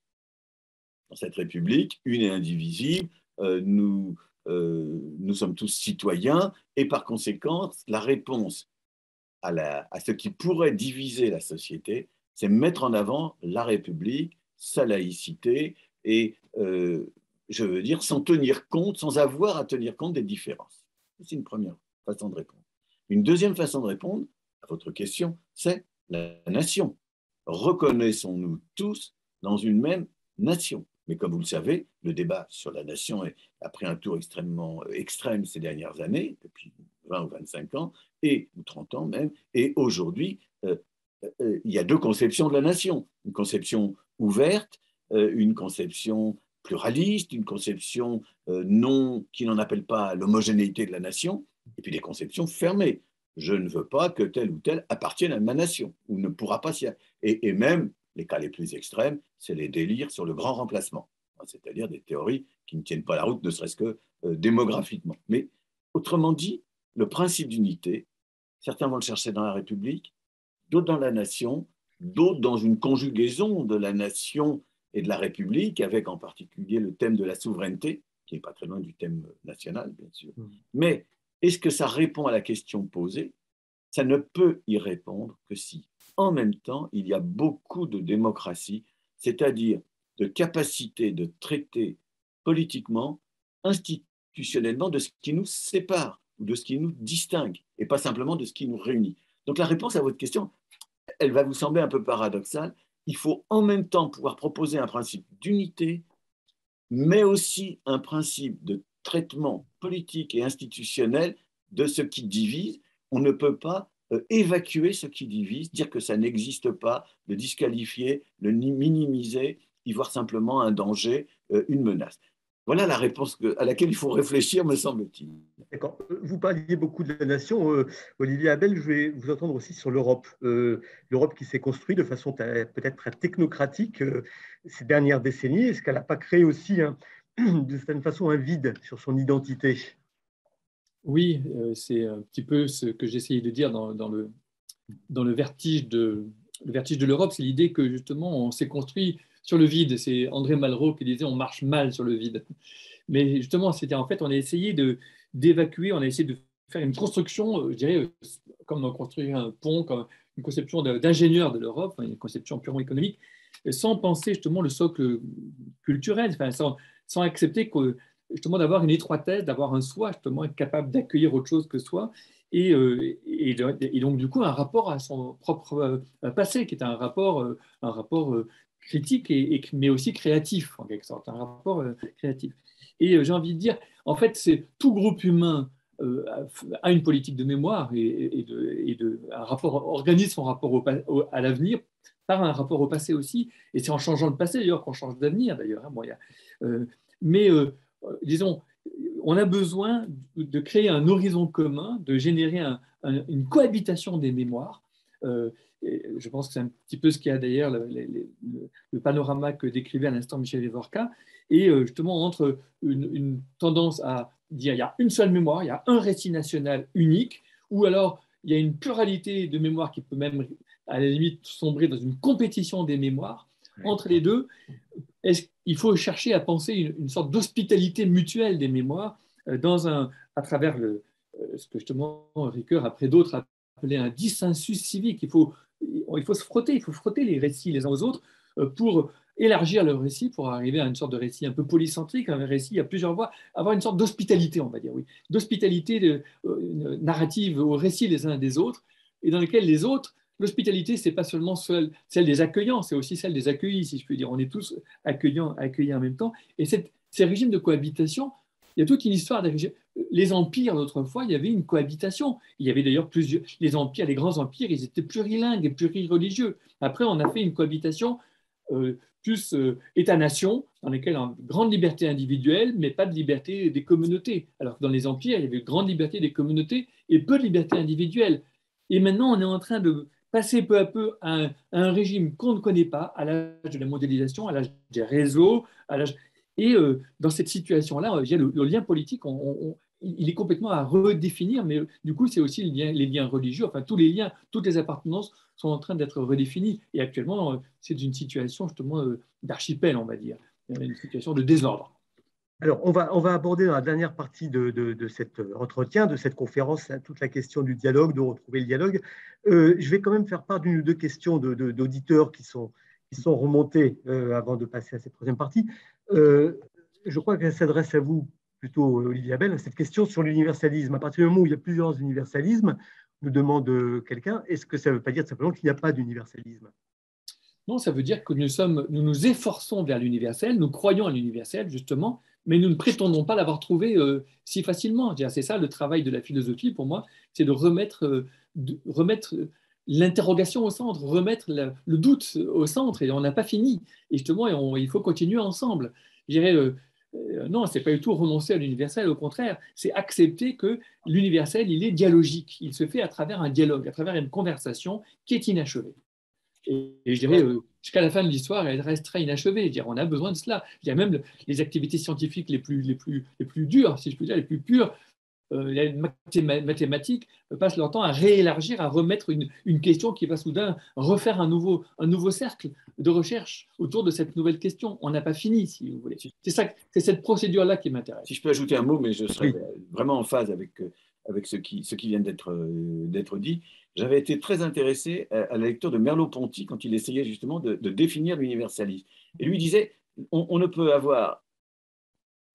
dans cette République, une et indivisible, nous sommes tous citoyens, et par conséquent, la réponse à ce qui pourrait diviser la société, c'est mettre en avant la République, sa laïcité, et je veux dire, sans tenir compte, sans avoir à tenir compte des différences. C'est une première façon de répondre. Une deuxième façon de répondre à votre question, c'est la nation. Reconnaissons-nous tous dans une même nation. Mais comme vous le savez, le débat sur la nation a pris un tour extrêmement extrême ces dernières années, depuis 20 ou 25 ans, ou 30 ans même, et aujourd'hui, il y a deux conceptions de la nation. Une conception ouverte, une conception pluraliste, une conception qui n'en appelle pas l'homogénéité de la nation, et puis des conceptions fermées. Je ne veux pas que tel ou tel appartienne à ma nation, ou ne pourra pas s'y... Et même, les cas les plus extrêmes, c'est les délires sur le grand remplacement, c'est-à-dire des théories qui ne tiennent pas la route, ne serait-ce que démographiquement. Mais autrement dit, le principe d'unité, certains vont le chercher dans la République, d'autres dans la nation, d'autres dans une conjugaison de la nation et de la République, avec en particulier le thème de la souveraineté, qui n'est pas très loin du thème national, bien sûr. Mais est-ce que ça répond à la question posée? Ça ne peut y répondre que si, en même temps, il y a beaucoup de démocratie, c'est-à-dire de capacité de traiter politiquement, institutionnellement, de ce qui nous sépare ou de ce qui nous distingue, et pas simplement de ce qui nous réunit. Donc la réponse à votre question, elle va vous sembler un peu paradoxale. Il faut en même temps pouvoir proposer un principe d'unité, mais aussi un principe de traitement politique et institutionnel de ce qui divise. On ne peut pas évacuer ce qui divise, dire que ça n'existe pas, le disqualifier, le minimiser, y voir simplement un danger, une menace. Voilà la réponse à laquelle il faut réfléchir, me semble-t-il. D'accord. Vous parliez beaucoup de la nation. Olivier Abel, je vais vous entendre aussi sur l'Europe. L'Europe qui s'est construite de façon peut-être très technocratique ces dernières décennies. Est-ce qu'elle n'a pas créé aussi, de certaine façon, un vide sur son identité? Oui, c'est un petit peu ce que j'essayais de dire dans le vertige de l'Europe. C'est l'idée que justement, on s'est construit sur le vide. C'est André Malraux qui disait on marche mal sur le vide. Mais justement, c'était en fait, on a essayé d'évacuer, on a essayé de faire une construction, je dirais, comme construire un pont, comme une conception d'ingénieur de l'Europe, une conception purement économique, sans penser justement le socle culturel, enfin, sans accepter que, justement d'avoir une étroitesse, d'avoir un soi justement être capable d'accueillir autre chose que soi, et donc du coup un rapport à son propre passé, qui est un rapport critique, mais aussi créatif, en quelque sorte, un rapport créatif. Et j'ai envie de dire, en fait, c'est tout groupe humain a une politique de mémoire un rapport, organise son rapport à l'avenir par un rapport au passé aussi. Et c'est en changeant le passé, d'ailleurs, qu'on change d'avenir, d'ailleurs. Hein. Bon, mais, disons, on a besoin de créer un horizon commun, de générer une cohabitation des mémoires. Je pense que c'est un petit peu ce qu'il y a d'ailleurs, le panorama que décrivait à l'instant Michel Evorka, et justement entre une tendance à dire il y a une seule mémoire, il y a un récit national unique, ou alors il y a une pluralité de mémoires qui peut même à la limite sombrer dans une compétition des mémoires. Entre les deux, il faut chercher à penser une sorte d'hospitalité mutuelle des mémoires à travers ce que justement Ricoeur, après d'autres, a appelé un dissensus civique. Il faut se frotter, il faut frotter les récits les uns aux autres pour élargir le récit, pour arriver à une sorte de récit un peu polycentrique, un récit à plusieurs voix, avoir une sorte d'hospitalité, on va dire, oui, d'hospitalité narrative aux récits les uns des autres, et dans lequel les autres, l'hospitalité, ce n'est pas seulement celle des accueillants, c'est aussi celle des accueillis, si je puis dire. On est tous accueillis en même temps. Et ces régimes de cohabitation, il y a toute une histoire des régimes. Les empires, d'autrefois, il y avait une cohabitation. Il y avait d'ailleurs les empires, les grands empires, ils étaient plurilingues et plurireligieux. Après, on a fait une cohabitation plus État-nation, dans lesquels on a une grande liberté individuelle, mais pas de liberté des communautés. Alors que dans les empires, il y avait une grande liberté des communautés et peu de liberté individuelle. Et maintenant, on est en train de passer peu à peu à un régime qu'on ne connaît pas, à l'âge de la mondialisation, à l'âge des réseaux, et dans cette situation-là, le lien politique, il est complètement à redéfinir, mais du coup, c'est aussi les liens religieux, enfin tous les liens, toutes les appartenances sont en train d'être redéfinis. Et actuellement, c'est une situation justement d'archipel, on va dire, une situation de désordre. Alors, on va aborder dans la dernière partie de cet entretien, de cette conférence, toute la question du dialogue, de retrouver le dialogue. Je vais quand même faire part d'une ou deux questions d'auditeurs qui sont remontées avant de passer à cette troisième partie. Je crois qu'elle s'adresse à vous plutôt, Olivier Abel, cette question sur l'universalisme. À partir du moment où il y a plusieurs universalismes, nous demande quelqu'un, est-ce que ça ne veut pas dire simplement qu'il n'y a pas d'universalisme? Non, ça veut dire que nous nous efforçons vers l'universel, nous croyons à l'universel, justement, mais nous ne prétendons pas l'avoir trouvé si facilement. C'est ça le travail de la philosophie, pour moi, c'est de remettre l'interrogation au centre, remettre le doute au centre, et on n'a pas fini. Et justement, il faut continuer ensemble. Je dirais, non, ce n'est pas du tout renoncer à l'universel, au contraire, c'est accepter que l'universel, il est dialogique, il se fait à travers un dialogue, à travers une conversation qui est inachevée. Et je dirais, jusqu'à la fin de l'histoire, elle restera inachevée. Je dirais, on a besoin de cela. Je dirais, même les activités scientifiques les plus dures, si je puis dire, les plus pures, les mathématiques passent leur temps à réélargir, à remettre une question qui va soudain refaire un nouveau cercle de recherche autour de cette nouvelle question. On n'a pas fini, si vous voulez. C'est cette procédure-là qui m'intéresse. Si je peux ajouter un mot, mais je serais vraiment en phase avec ce qui vient d'être dit. J'avais été très intéressé à la lecture de Merleau-Ponty quand il essayait justement de définir l'universalisme. Et lui disait, on ne peut avoir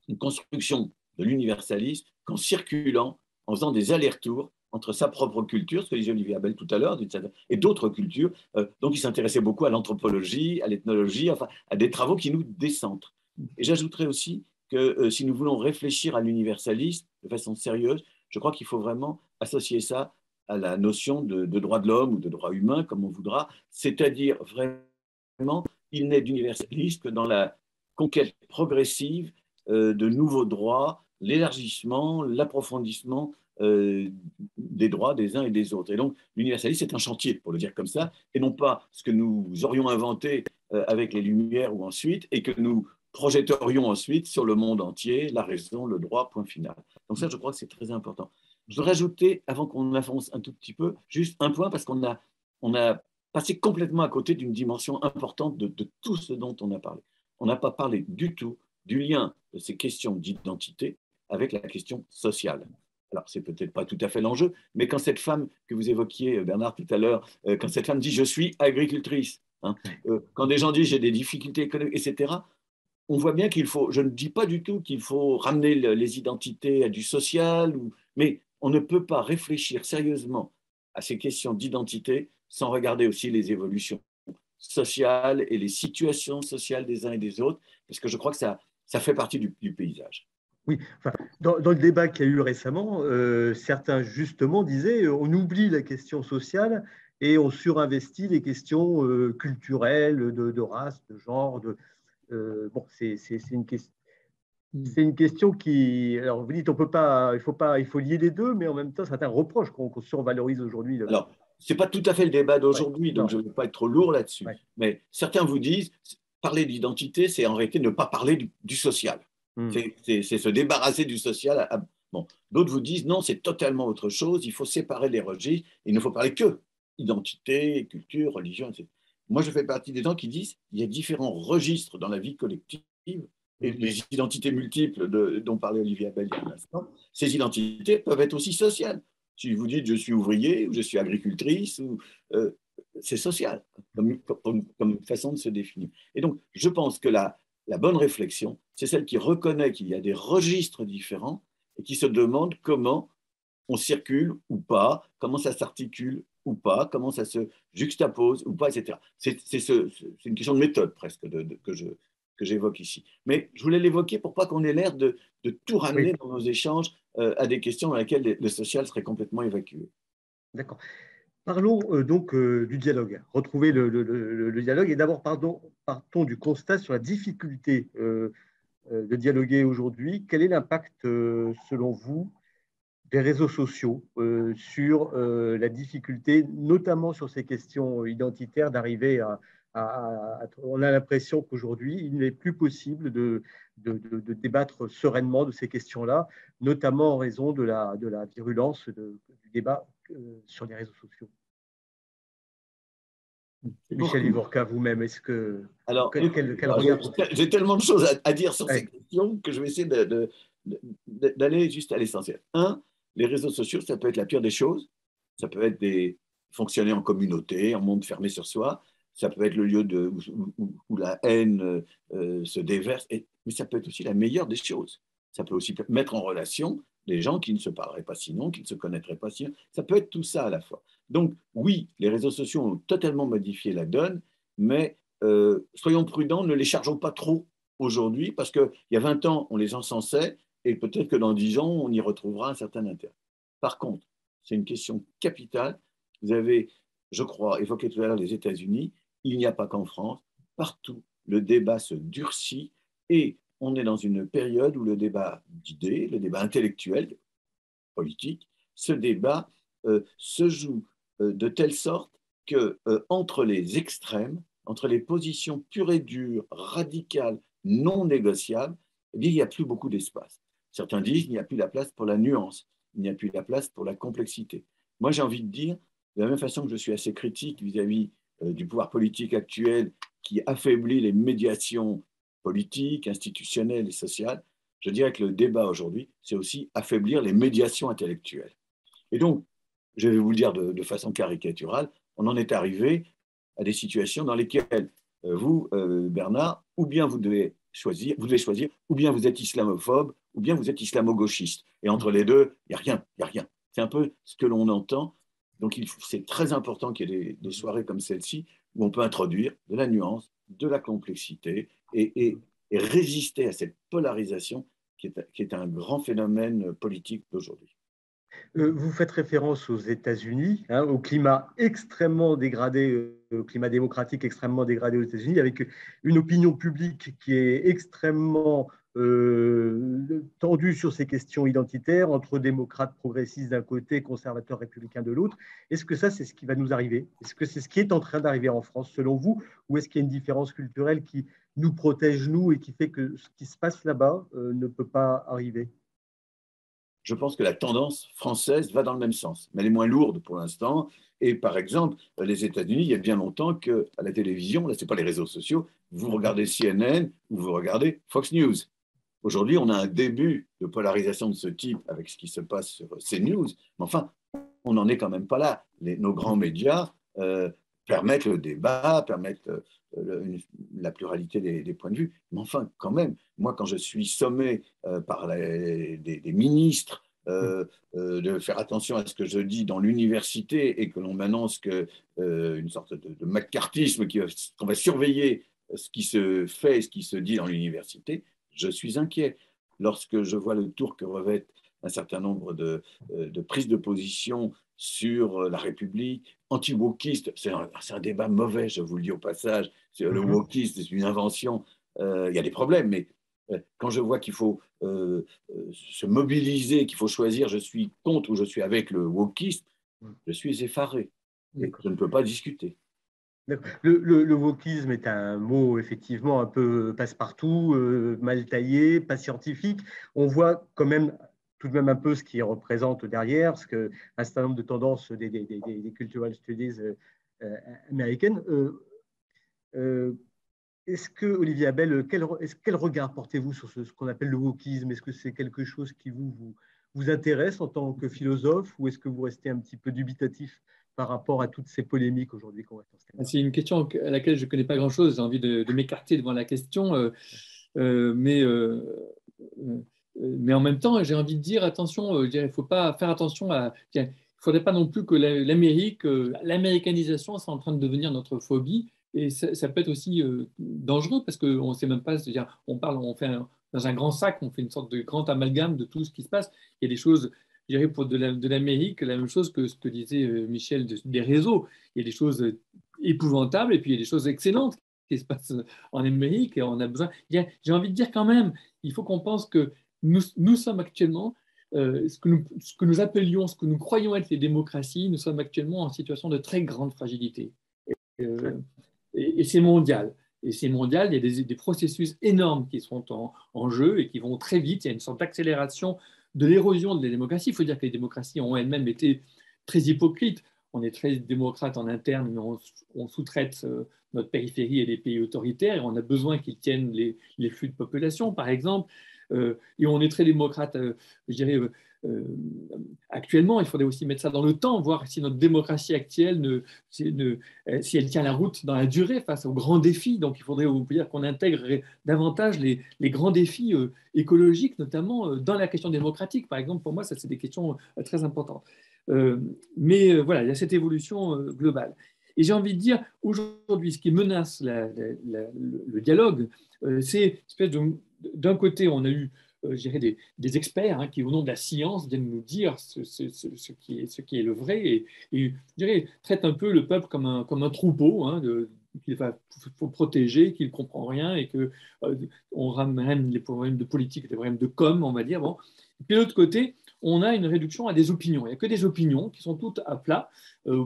une construction de l'universalisme qu'en circulant, en faisant des allers-retours entre sa propre culture, ce que disait Olivier Abel tout à l'heure, et d'autres cultures. Donc il s'intéressait beaucoup à l'anthropologie, à l'ethnologie, enfin à des travaux qui nous décentrent. Et j'ajouterais aussi que si nous voulons réfléchir à l'universalisme de façon sérieuse, je crois qu'il faut vraiment associer ça à la notion de droit de l'homme ou de droit humain, comme on voudra, c'est-à-dire vraiment, il n'est d'universalisme que dans la conquête progressive de nouveaux droits, l'élargissement, l'approfondissement des droits des uns et des autres. Et donc, l'universalisme, c'est un chantier, pour le dire comme ça, et non pas ce que nous aurions inventé avec les Lumières ou ensuite, et que nous projetterions ensuite sur le monde entier, la raison, le droit, point final. Donc ça, je crois que c'est très important. Je voudrais ajouter, avant qu'on avance un tout petit peu, juste un point, parce qu'on a passé complètement à côté d'une dimension importante de tout ce dont on a parlé. On n'a pas parlé du tout du lien de ces questions d'identité avec la question sociale. Alors, c'est peut-être pas tout à fait l'enjeu, mais quand cette femme que vous évoquiez, Bernard, tout à l'heure, quand cette femme dit « je suis agricultrice hein, », quand des gens disent « j'ai des difficultés économiques », etc., on voit bien qu'il faut, je ne dis pas du tout qu'il faut ramener les identités à du social, mais on ne peut pas réfléchir sérieusement à ces questions d'identité sans regarder aussi les évolutions sociales et les situations sociales des uns et des autres, parce que je crois que ça fait partie du paysage. Oui, enfin, dans le débat qu'il y a eu récemment, certains justement disaient on oublie la question sociale et on surinvestit les questions culturelles, de race, de genre. Bon, c'est une question. C'est une question qui. Alors, vous dites, on peut pas, il faut lier les deux, mais en même temps, certains reprochent qu'on survalorise aujourd'hui. Alors, ce n'est pas tout à fait le débat d'aujourd'hui, donc je ne veux pas être trop lourd là-dessus. Ouais. Mais certains vous disent, parler d'identité, c'est en réalité ne pas parler du social. C'est se débarrasser du social. Bon. D'autres vous disent, non, c'est totalement autre chose, il faut séparer les registres, il ne faut parler que identité, culture, religion, etc. Moi, je fais partie des gens qui disent, il y a différents registres dans la vie collective, et les identités multiples dont parlait Olivier Abel il y a un instant, ces identités peuvent être aussi sociales. Si vous dites je suis ouvrier ou je suis agricultrice, c'est social comme façon de se définir. Et donc, je pense que la bonne réflexion, c'est celle qui reconnaît qu'il y a des registres différents et qui se demande comment on circule ou pas, comment ça s'articule ou pas, comment ça se juxtapose ou pas, etc. C'est une question de méthode presque que j'évoque ici. Mais je voulais l'évoquer pour pas qu'on ait l'air de tout ramener dans nos échanges à des questions dans lesquelles le social serait complètement évacué. D'accord. Parlons donc du dialogue. Retrouver le dialogue. Et d'abord, partons du constat sur la difficulté de dialoguer aujourd'hui. Quel est l'impact, selon vous, des réseaux sociaux sur la difficulté, notamment sur ces questions identitaires, d'arriver on a l'impression qu'aujourd'hui, il n'est plus possible de débattre sereinement de ces questions-là, notamment en raison de la virulence du débat sur les réseaux sociaux. Michel Vivorca, vous-même, est-ce que… Alors, quel regard… j'ai tellement de choses à dire sur ces questions que je vais essayer d'aller juste à l'essentiel. Un, les réseaux sociaux, ça peut être la pire des choses. Ça peut être fonctionner en communauté, en monde fermé sur soi. Ça peut être le lieu où la haine se déverse. mais ça peut être aussi la meilleure des choses. Ça peut aussi mettre en relation des gens qui ne se parleraient pas sinon, qui ne se connaîtraient pas sinon. Ça peut être tout ça à la fois. Donc oui, les réseaux sociaux ont totalement modifié la donne, mais soyons prudents, ne les chargeons pas trop aujourd'hui, parce qu'il y a 20 ans, on les encensait, et peut-être que dans 10 ans, on y retrouvera un certain intérêt. Par contre, c'est une question capitale. Vous avez, je crois, évoqué tout à l'heure les États-Unis. Il n'y a pas qu'en France. Partout, le débat se durcit et on est dans une période où le débat d'idées, le débat intellectuel, politique, ce débat se joue de telle sorte que entre les extrêmes, entre les positions pures et dures, radicales, non négociables, eh bien, il n'y a plus beaucoup d'espace. Certains disent qu'il n'y a plus la place pour la nuance, il n'y a plus la place pour la complexité. Moi, j'ai envie de dire, de la même façon que je suis assez critique vis-à-vis du pouvoir politique actuel qui affaiblit les médiations politiques, institutionnelles et sociales, je dirais que le débat aujourd'hui, c'est aussi affaiblir les médiations intellectuelles. Et donc, je vais vous le dire de façon caricaturale, on en est arrivé à des situations dans lesquelles vous, Bernard, ou bien vous devez choisir, ou bien vous êtes islamophobe, ou bien vous êtes islamo-gauchiste. Et entre les deux, il n'y a rien, il n'y a rien. C'est un peu ce que l'on entend. Donc, c'est très important qu'il y ait des soirées comme celle-ci où on peut introduire de la nuance, de la complexité et résister à cette polarisation qui est un grand phénomène politique d'aujourd'hui. Vous faites référence aux États-Unis, hein, au climat extrêmement dégradé, au climat démocratique extrêmement dégradé aux États-Unis, avec une opinion publique qui est extrêmement tendue sur ces questions identitaires, entre démocrates progressistes d'un côté, conservateurs républicains de l'autre. Est-ce que ça, c'est ce qui va nous arriver? Est-ce que c'est ce qui est en train d'arriver en France, selon vous, ou est-ce qu'il y a une différence culturelle qui nous protège, nous, et qui fait que ce qui se passe là-bas ne peut pas arriver? Je pense que la tendance française va dans le même sens, mais elle est moins lourde pour l'instant. Et par exemple, les États-Unis, il y a bien longtemps qu'à la télévision, là, ce n'est pas les réseaux sociaux, vous regardez CNN ou vous regardez Fox News. Aujourd'hui, on a un début de polarisation de ce type avec ce qui se passe sur CNews, mais enfin, on n'en est quand même pas là. Nos grands médias permettent le débat, permettent la pluralité des points de vue. Mais enfin, quand même, moi, quand je suis sommé par des ministres de faire attention à ce que je dis dans l'université et que l'on m'annonce une sorte de macartisme qu'on va surveiller ce qui se fait et ce qui se dit dans l'université, je suis inquiet. Lorsque je vois le tour que revêtent un certain nombre de prises de position sur la République, anti-wokiste, c'est un débat mauvais, je vous le dis au passage. Le wokiste, c'est une invention. Il y a des problèmes, mais quand je vois qu'il faut se mobiliser, qu'il faut choisir, je suis contre ou je suis avec le wokiste, je suis effaré. Et je ne peux pas discuter. Le wokisme est un mot effectivement un peu passe-partout, mal taillé, pas scientifique. On voit quand même tout de même un peu ce qu'il représente derrière, parce qu'un certain nombre de tendances des cultural studies américaines. Est-ce que, Olivier Abel, quel regard portez-vous sur ce qu'on appelle le wokisme? Est-ce que c'est quelque chose qui vous intéresse en tant que philosophe, ou est-ce que vous restez un petit peu dubitatif par rapport à toutes ces polémiques aujourd'hui qu'on voit dans ce thème? C'est une question à laquelle je ne connais pas grand-chose. J'ai envie de m'écarter devant la question. Mais en même temps, j'ai envie de dire, attention, il ne faut pas faire attention à... Il ne faudrait pas non plus que l'américanisation soit en train de devenir notre phobie. Et ça peut être aussi dangereux parce qu'on ne sait même pas, c'est-à-dire, on fait dans un grand sac, on fait une sorte de grand amalgame de tout ce qui se passe. Il y a des choses, je dirais, pour de l'Amérique, la même chose que ce que disait Michel des réseaux. Il y a des choses épouvantables et puis il y a des choses excellentes qui se passent en Amérique et on a besoin. J'ai envie de dire quand même, il faut qu'on pense que nous sommes actuellement, ce que nous appelions, ce que nous croyons être les démocraties, nous sommes actuellement en situation de très grande fragilité. Et c'est mondial. Et c'est mondial, il y a des processus énormes qui sont en jeu et qui vont très vite. Il y a une sorte d'accélération de l'érosion de la démocratie. Il faut dire que les démocraties ont elles-mêmes été très hypocrites. On est très démocrate en interne, mais on sous-traite notre périphérie et les pays autoritaires. Et on a besoin qu'ils tiennent les flux de population, par exemple. Et on est très démocrate, je dirais, actuellement, il faudrait aussi mettre ça dans le temps, voir si notre démocratie actuelle, si elle tient la route dans la durée face aux grands défis. Donc, il faudrait dire qu'on intègre davantage les grands défis écologiques, notamment dans la question démocratique. Par exemple, pour moi, ça, c'est des questions très importantes. Mais voilà, il y a cette évolution globale. Et j'ai envie de dire, aujourd'hui, ce qui menace le dialogue, c'est d'un côté, on a eu je dirais des experts qui, au nom de la science, viennent nous dire ce qui est le vrai et je dirais, traitent un peu le peuple comme un troupeau qu'il faut protéger, qu'il ne comprend rien et qu'on ramène les problèmes de politique, les problèmes de com, on va dire. Bon. Et puis de l'autre côté, on a une réduction à des opinions. Il n'y a que des opinions qui sont toutes à plat,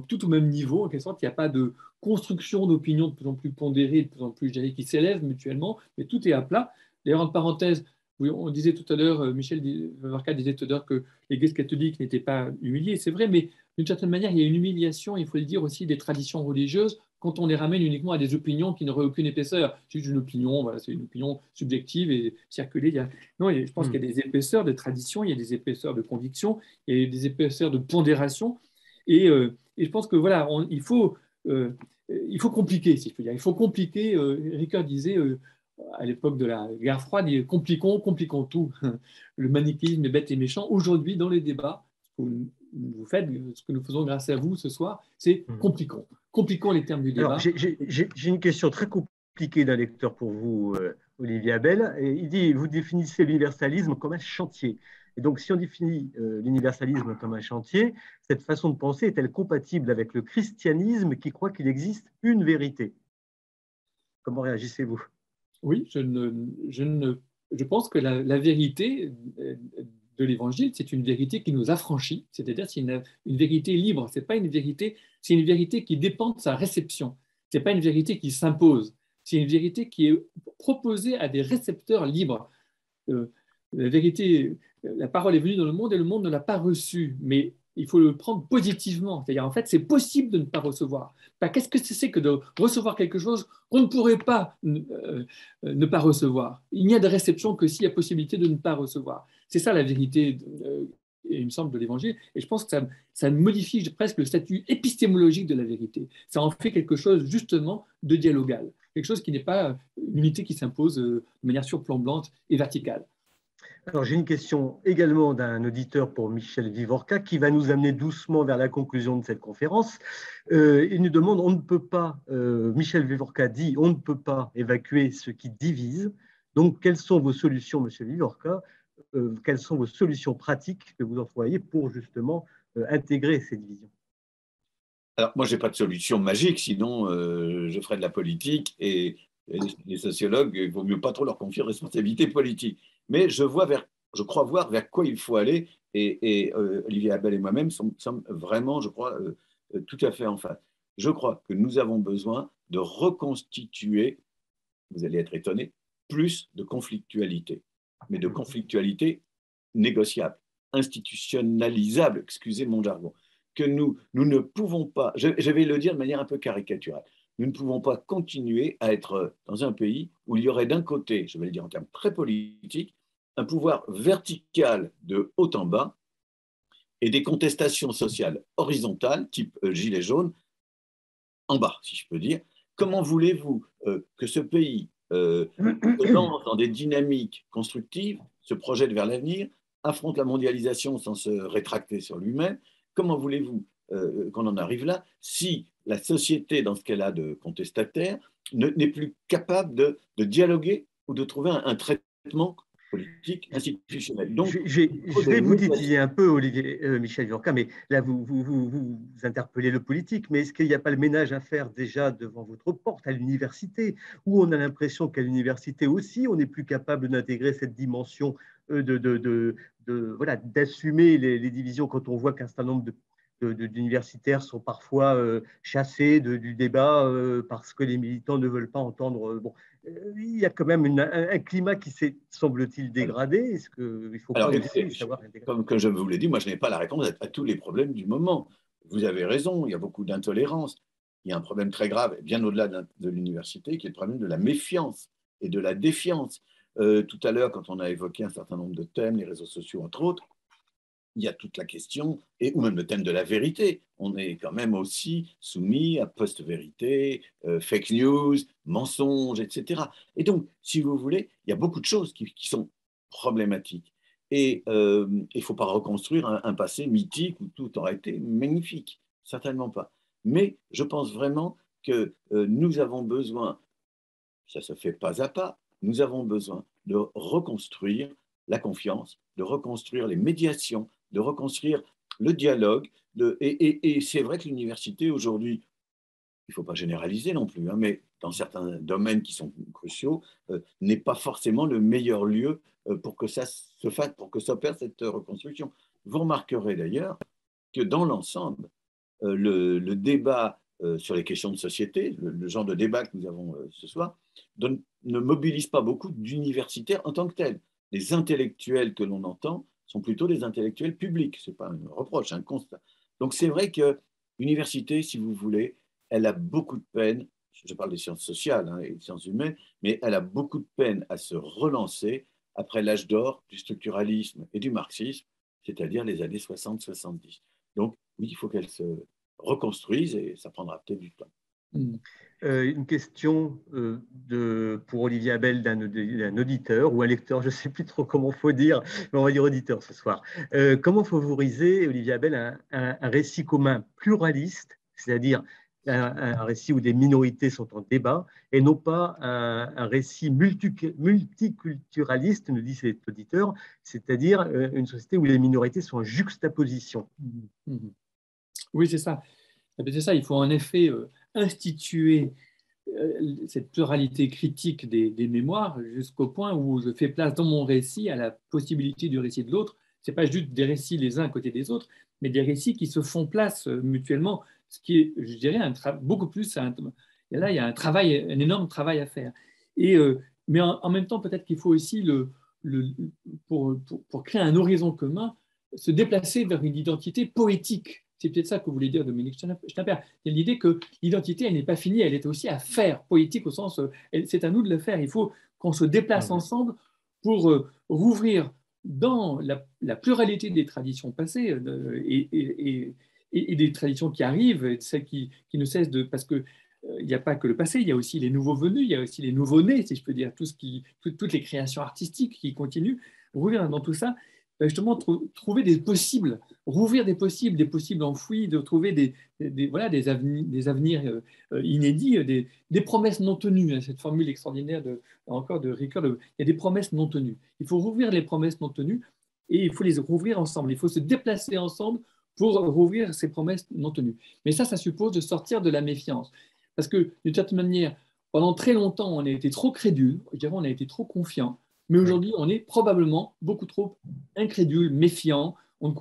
toutes au même niveau, en quelque sorte. Il n'y a pas de construction d'opinions de plus en plus pondérées, de plus en plus, je dirais, qui s'élèvent mutuellement, mais tout est à plat. D'ailleurs, en parenthèse, oui, on disait tout à l'heure, Michel Varka disait tout à l'heure que l'Église catholique n'était pas humiliée, c'est vrai, mais d'une certaine manière, il y a une humiliation, il faut le dire aussi, des traditions religieuses quand on les ramène uniquement à des opinions qui n'auraient aucune épaisseur. C'est juste une opinion, voilà, c'est une opinion subjective et circulée. Non, je pense qu'il y a des épaisseurs de tradition, il y a des épaisseurs de conviction, il y a des épaisseurs de pondération. Et je pense que voilà, il faut compliquer, si je peux dire. Il faut compliquer. Ricoeur disait à l'époque de la guerre froide, compliquons tout. Le manichéisme est bête et méchant. Aujourd'hui, dans les débats, ce que vous faites, ce que nous faisons grâce à vous ce soir, c'est compliquons les termes du débat. J'ai une question très compliquée d'un lecteur pour vous, Olivier Abel. Et il dit, vous définissez l'universalisme comme un chantier. Et donc, si on définit l'universalisme comme un chantier, cette façon de penser est-elle compatible avec le christianisme qui croit qu'il existe une vérité? Comment réagissez-vous? Oui, je pense que la vérité de l'Évangile, c'est une vérité qui nous affranchit, c'est-à-dire c'est une vérité libre. C'est pas une vérité, c'est une vérité qui dépend de sa réception. C'est pas une vérité qui s'impose. C'est une vérité qui est proposée à des récepteurs libres. La vérité, la parole est venue dans le monde et le monde ne l'a pas reçue, mais il faut le prendre positivement. C'est-à-dire, en fait, c'est possible de ne pas recevoir. Qu'est-ce que c'est que de recevoir quelque chose qu'on ne pourrait pas ne pas recevoir? Il n'y a de réception que s'il y a possibilité de ne pas recevoir. C'est ça la vérité, il me semble, de l'Évangile. Et je pense que ça modifie presque le statut épistémologique de la vérité. Ça en fait quelque chose, justement, de dialogal. Quelque chose qui n'est pas une unité qui s'impose de manière surplombante et verticale. Alors, j'ai une question également d'un auditeur pour Michel Vivorca qui va nous amener doucement vers la conclusion de cette conférence. Il nous demande, on ne peut pas, Michel Vivorca dit, on ne peut pas évacuer ce qui divise. Donc, quelles sont vos solutions, Michel Vivorca? Quelles sont vos solutions pratiques que vous employez pour justement intégrer ces divisions? Alors, moi, je n'ai pas de solution magique, sinon je ferais de la politique et les sociologues, il vaut mieux pas trop leur confier responsabilité politique. Mais je crois voir vers quoi il faut aller et Olivier Abel et moi-même sommes vraiment, je crois, tout à fait en face. Je crois que nous avons besoin de reconstituer, vous allez être étonnés, plus de conflictualité, mais de conflictualité négociable, institutionnalisable, excusez mon jargon, que nous ne pouvons pas, je vais le dire de manière un peu caricaturale, nous ne pouvons pas continuer à être dans un pays où il y aurait d'un côté, je vais le dire en termes très politiques, un pouvoir vertical de haut en bas et des contestations sociales horizontales, type gilet jaune, en bas, si je peux dire. Comment voulez-vous que ce pays se lance dans des dynamiques constructives, se projette vers l'avenir, affronte la mondialisation sans se rétracter sur lui-même? Comment voulez-vous qu'on en arrive là si la société, dans ce qu'elle a de contestataire, n'est plus capable de dialoguer ou de trouver un traitement politique institutionnel? Donc, je vais vous titiller un peu, Olivier, Michel Vivorca, mais là, vous interpellez le politique, mais est-ce qu'il n'y a pas le ménage à faire déjà devant votre porte à l'université, où on a l'impression qu'à l'université aussi, on n'est plus capable d'intégrer cette dimension voilà, d'assumer les divisions quand on voit qu'un certain nombre d'universitaires sont parfois chassés du débat parce que les militants ne veulent pas entendre. Bon, il y a quand même un climat qui s'est, semble-t-il, dégradé. Est-ce qu'il ne faut pas aussi savoir intégrer? Comme je vous l'ai dit, moi, je n'ai pas la réponse à tous les problèmes du moment. Vous avez raison, il y a beaucoup d'intolérance. Il y a un problème très grave, bien au-delà de l'université, qui est le problème de la méfiance et de la défiance. Tout à l'heure, quand on a évoqué un certain nombre de thèmes, les réseaux sociaux, entre autres, il y a toute la question, ou même le thème de la vérité. On est quand même aussi soumis à post-vérité, fake news, mensonges, etc. Et donc, si vous voulez, il y a beaucoup de choses qui sont problématiques. Et il ne faut pas reconstruire un passé mythique où tout aurait été magnifique. Certainement pas. Mais je pense vraiment que nous avons besoin, ça se fait pas à pas, nous avons besoin de reconstruire la confiance, de reconstruire les médiations, de reconstruire le dialogue. Et c'est vrai que l'université aujourd'hui, il ne faut pas généraliser non plus, hein, mais dans certains domaines qui sont cruciaux, n'est pas forcément le meilleur lieu pour que ça se fasse, pour que s'opère cette reconstruction. Vous remarquerez d'ailleurs que dans l'ensemble, le débat sur les questions de société, le genre de débat que nous avons ce soir, ne mobilise pas beaucoup d'universitaires en tant que tels. Les intellectuels que l'on entend sont plutôt des intellectuels publics. Ce n'est pas un reproche, un constat. Donc c'est vrai que l'université, si vous voulez, elle a beaucoup de peine, je parle des sciences sociales hein, et des sciences humaines, mais elle a beaucoup de peine à se relancer après l'âge d'or du structuralisme et du marxisme, c'est-à-dire les années 60-70. Donc oui, il faut qu'elle se reconstruise et ça prendra peut-être du temps. Une question pour Olivier Abel d'un auditeur ou un lecteur, je ne sais plus trop comment il faut dire, mais on va dire auditeur ce soir. Comment favoriser, Olivier Abel, un récit commun pluraliste, c'est-à-dire un récit où des minorités sont en débat, et non pas un récit multiculturaliste, nous dit cet auditeur, c'est-à-dire une société où les minorités sont en juxtaposition. Oui, c'est ça. C'est ça, il faut en effet instituer cette pluralité critique des mémoires jusqu'au point où je fais place dans mon récit à la possibilité du récit de l'autre. Ce n'est pas juste des récits les uns à côté des autres, mais des récits qui se font place mutuellement, ce qui est, je dirais, beaucoup plus. Et là, il y a un énorme travail à faire. Mais en même temps, peut-être qu'il faut aussi, pour créer un horizon commun, se déplacer vers une identité poétique. C'est peut-être ça que vous voulez dire, Dominique Schnapper. C'est l'idée que l'identité, elle n'est pas finie, elle est aussi à faire, poétique au sens, c'est à nous de le faire. Il faut qu'on se déplace ensemble pour rouvrir dans la pluralité des traditions passées et des traditions qui arrivent, et celles qui ne cessent de... Parce que il n'y a pas que le passé, il y a aussi les nouveaux venus, il y a aussi les nouveaux-nés, si je peux dire, toutes les créations artistiques qui continuent. Rouvrir dans tout ça, justement trouver des possibles, rouvrir des possibles enfouis, de trouver voilà, des avenirs inédits, des promesses non tenues. Hein, cette formule extraordinaire encore de Ricoeur, il y a des promesses non tenues. Il faut rouvrir les promesses non tenues et il faut les rouvrir ensemble. Il faut se déplacer ensemble pour rouvrir ces promesses non tenues. Mais ça suppose de sortir de la méfiance. Parce que, d'une certaine manière, pendant très longtemps, on a été trop crédule, je dirais, on a été trop confiant. Mais aujourd'hui, on est probablement beaucoup trop incrédule, méfiant. Il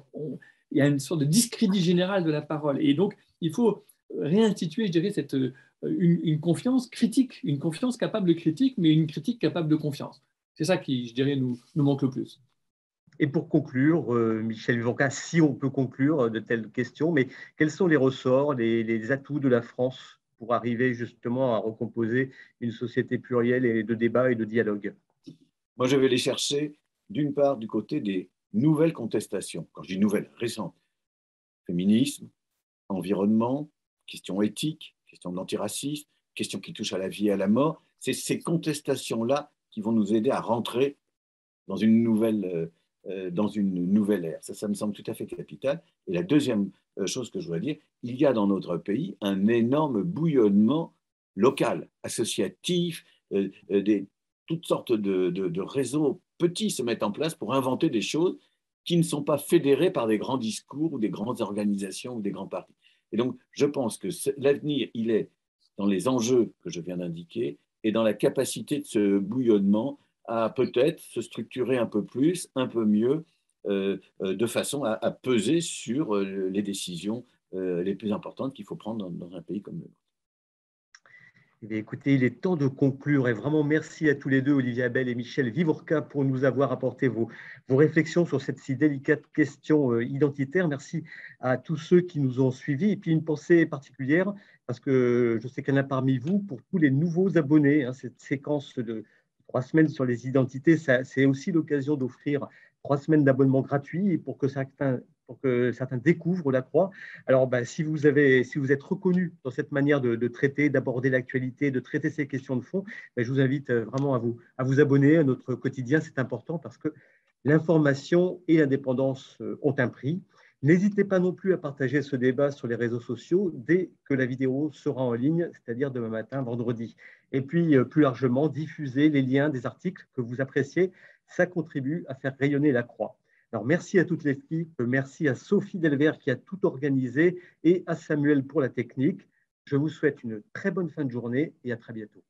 y a une sorte de discrédit général de la parole. Et donc, il faut réinstituer, je dirais, une confiance critique, une confiance capable de critique, mais une critique capable de confiance. C'est ça qui, je dirais, nous manque le plus. Et pour conclure, Michel Vivanca, si on peut conclure de telles questions, mais quels sont les ressorts, les atouts de la France pour arriver justement à recomposer une société plurielle et de débat et de dialogue? Moi, je vais les chercher, d'une part, du côté des nouvelles contestations. Quand je dis nouvelles, récentes. Féminisme, environnement, questions éthiques, questions d'antiracisme, questions qui touchent à la vie et à la mort. C'est ces contestations-là qui vont nous aider à rentrer dans une nouvelle ère. Ça me semble tout à fait capital. Et la deuxième chose que je voudrais dire, il y a dans notre pays un énorme bouillonnement local, associatif, toutes sortes de réseaux petits se mettent en place pour inventer des choses qui ne sont pas fédérées par des grands discours ou des grandes organisations ou des grands partis. Et donc, je pense que l'avenir, il est dans les enjeux que je viens d'indiquer et dans la capacité de ce bouillonnement à peut-être se structurer un peu plus, un peu mieux, de façon à peser sur les décisions les plus importantes qu'il faut prendre dans un pays comme le nôtre. Eh bien, écoutez, il est temps de conclure et vraiment merci à tous les deux, Olivier Abel et Michel Vivorca, pour nous avoir apporté vos réflexions sur cette si délicate question identitaire. Merci à tous ceux qui nous ont suivis et puis une pensée particulière parce que je sais qu'il y en a parmi vous pour tous les nouveaux abonnés. Hein, cette séquence de 3 semaines sur les identités, c'est aussi l'occasion d'offrir 3 semaines d'abonnement gratuit pour que certains découvrent la Croix. Alors, si vous êtes reconnu dans cette manière de traiter, d'aborder l'actualité, de traiter ces questions de fond, je vous invite vraiment à vous abonner à notre quotidien. C'est important parce que l'information et l'indépendance ont un prix. N'hésitez pas non plus à partager ce débat sur les réseaux sociaux dès que la vidéo sera en ligne, c'est-à-dire demain matin, vendredi. Et puis, plus largement, diffuser les liens des articles que vous appréciez. Ça contribue à faire rayonner la Croix. Alors, merci à toute l'équipe, merci à Sophie Delvert qui a tout organisé et à Samuel pour la technique. Je vous souhaite une très bonne fin de journée et à très bientôt.